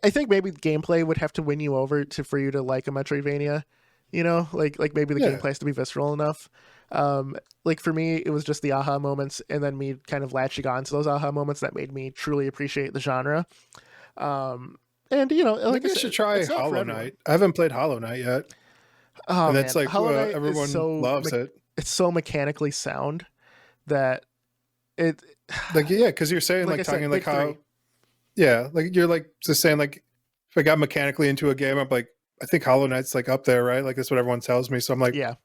I think maybe gameplay would have to win you over for you to like a Metroidvania. You know, like maybe the gameplay has to be visceral enough. Like for me, it was just the aha moments, and then me kind of latching on to those aha moments that made me truly appreciate the genre. And you know, like maybe I should try Hollow Knight. I haven't played Hollow Knight yet. Oh, and that's like everyone loves it. It's so mechanically sound that it like because you're saying like talking like how like you're like just saying like if I got mechanically into a game, I'm like I think Hollow Knight's like up there, right? Like that's what everyone tells me. So I'm like, if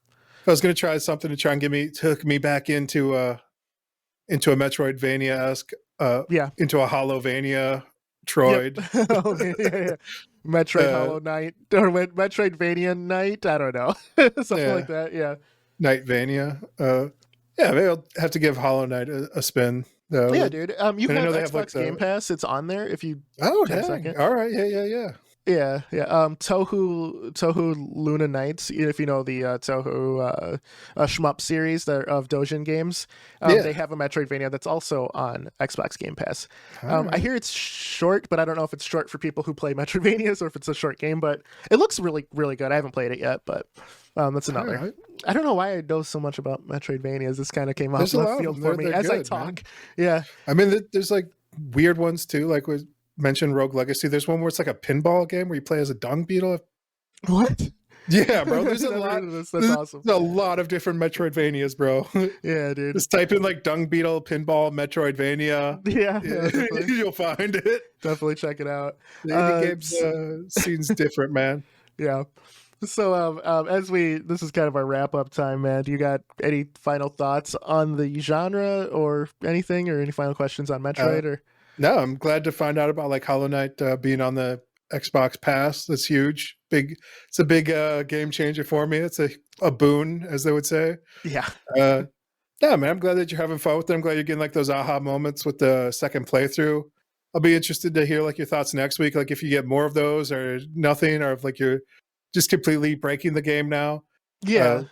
I was going to try something to try and hook me back into a Metroidvania-esque, into a Hollowvania Troid. Metroid Hollow Knight or Metroidvania Night. I don't know. Something like that. Yeah. Nightvania. Maybe I'll have to give Hollow Knight a spin. Though. Yeah, dude. You can have Xbox Game Pass. It's on there if you. Oh, dang. All right. Yeah. Touhou Luna Nights. If you know the Touhou shmup series of Dojin games, they have a Metroidvania that's also on Xbox Game Pass. I hear it's short, but I don't know if it's short for people who play Metroidvanias or if it's a short game. But it looks really, really good. I haven't played it yet, but that's another. Right. I don't know why I know so much about Metroidvanias. This kind of came off left field for me as I talk. Man. Yeah, I mean, there's like weird ones too, like with. Mentioned Rogue Legacy. There's one where it's like a pinball game where you play as a dung beetle. What? Yeah, bro. There's a lot. That's awesome. There's a lot of different Metroidvanias, bro. Yeah, dude. Just type in like dung beetle pinball Metroidvania. Yeah, you'll find it. Definitely check it out. The indie games scene's different, man. Yeah. So this is kind of our wrap up time, man. Do you got any final thoughts on the genre or anything, or any final questions on Metroid or? No, I'm glad to find out about like Hollow Knight being on the Xbox Pass. That's huge. It's a big game changer for me. It's a boon, as they would say. Yeah. Man, I'm glad that you're having fun with it. I'm glad you're getting like those aha moments with the second playthrough. I'll be interested to hear like your thoughts next week. Like if you get more of those or nothing, or if like you're just completely breaking the game now. Yeah.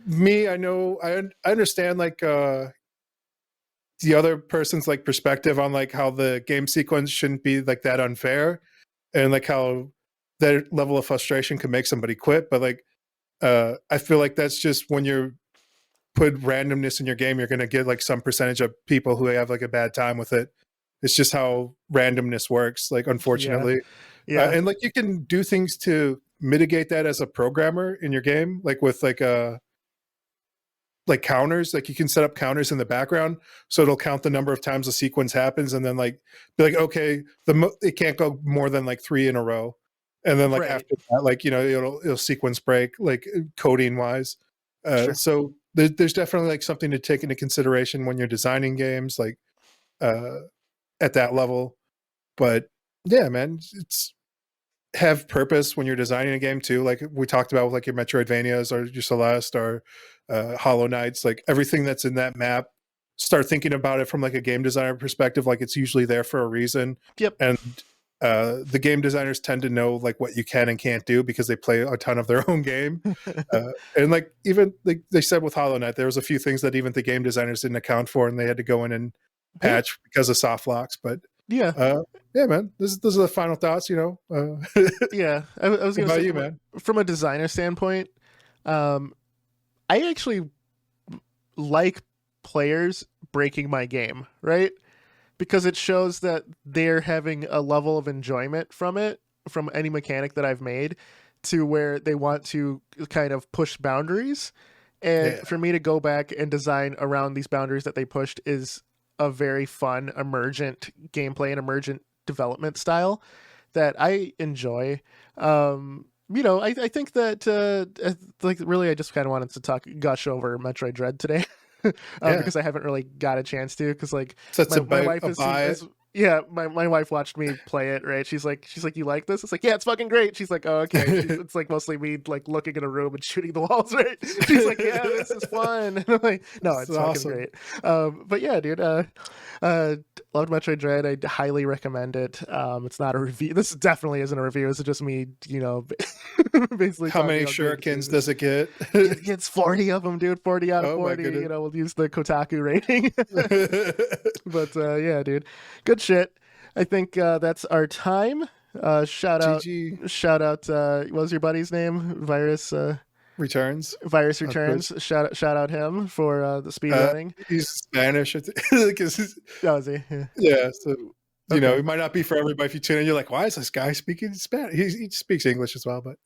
I know I understand like the other person's like perspective on like how the game sequence shouldn't be like that unfair, and like how that level of frustration can make somebody quit. But like I feel like that's just when you're put randomness in your game, you're going to get like some percentage of people who have like a bad time with it. It's just how randomness works, like unfortunately. And like you can do things to mitigate that as a programmer in your game, like with like counters. Like you can set up counters in the background so it'll count the number of times the sequence happens, and then like be like, okay, it can't go more than like 3 in a row, and then like after that, like, you know, it'll sequence break, like coding wise. So there's definitely like something to take into consideration when you're designing games, like at that level. But yeah, man, it's have purpose when you're designing a game too. Like we talked about with like your Metroidvanias or your Celeste or Hollow Knights, like everything that's in that map, start thinking about it from like a game designer perspective. Like it's usually there for a reason. Yep. And the game designers tend to know like what you can and can't do because they play a ton of their own game. And like even like they said with Hollow Knight, there was a few things that even the game designers didn't account for, and they had to go in and patch because of soft locks. But yeah, man, those are the final thoughts, you know. Yeah, I was going to say, man, from a designer standpoint, I actually like players breaking my game, right? Because it shows that they're having a level of enjoyment from it, from any mechanic that I've made, to where they want to kind of push boundaries. And for me to go back and design around these boundaries that they pushed is a very fun, emergent gameplay and emergent development style that I enjoy. I think that like really I just kind of wanted to gush over Metroid Dread today. Because I haven't really got a chance to, because like my wife is yeah, my wife watched me play it, right? She's like, you like this? It's like, yeah, it's fucking great. She's like, oh, okay. It's like mostly me like looking in a room and shooting the walls, right? She's like, yeah, this is fun. And I'm like, no, it's fucking great. But yeah, dude, loved Metroid Dread. I highly recommend it. It's not a review. This definitely isn't a review. This is just me, basically. How many shurikens does it get? It gets 40 of them, dude. 40 out of 40. We'll use the Kotaku rating. But yeah, dude, good shit. I think that's our time. Shout out what was your buddy's name? Virus Returns. Shout out him for the speed running. He's Spanish. Oh, is he? Yeah. So you know, it might not be for everybody. If you tune in, you're like, why is this guy speaking Spanish? He speaks English as well, but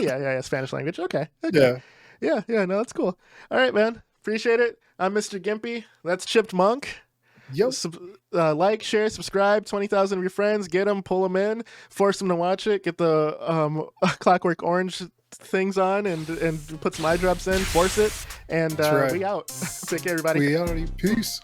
yeah, Spanish language. Okay. Yeah. No, that's cool. All right, man. Appreciate it. I'm Mr. Gimpy. That's Chipped Monk. Yep. Like, share, subscribe. 20,000 of your friends. Get them, pull them in, force them to watch it. Get the Clockwork Orange things on and put some eye drops in. Force it, and we out. Take care, everybody. We out. Peace.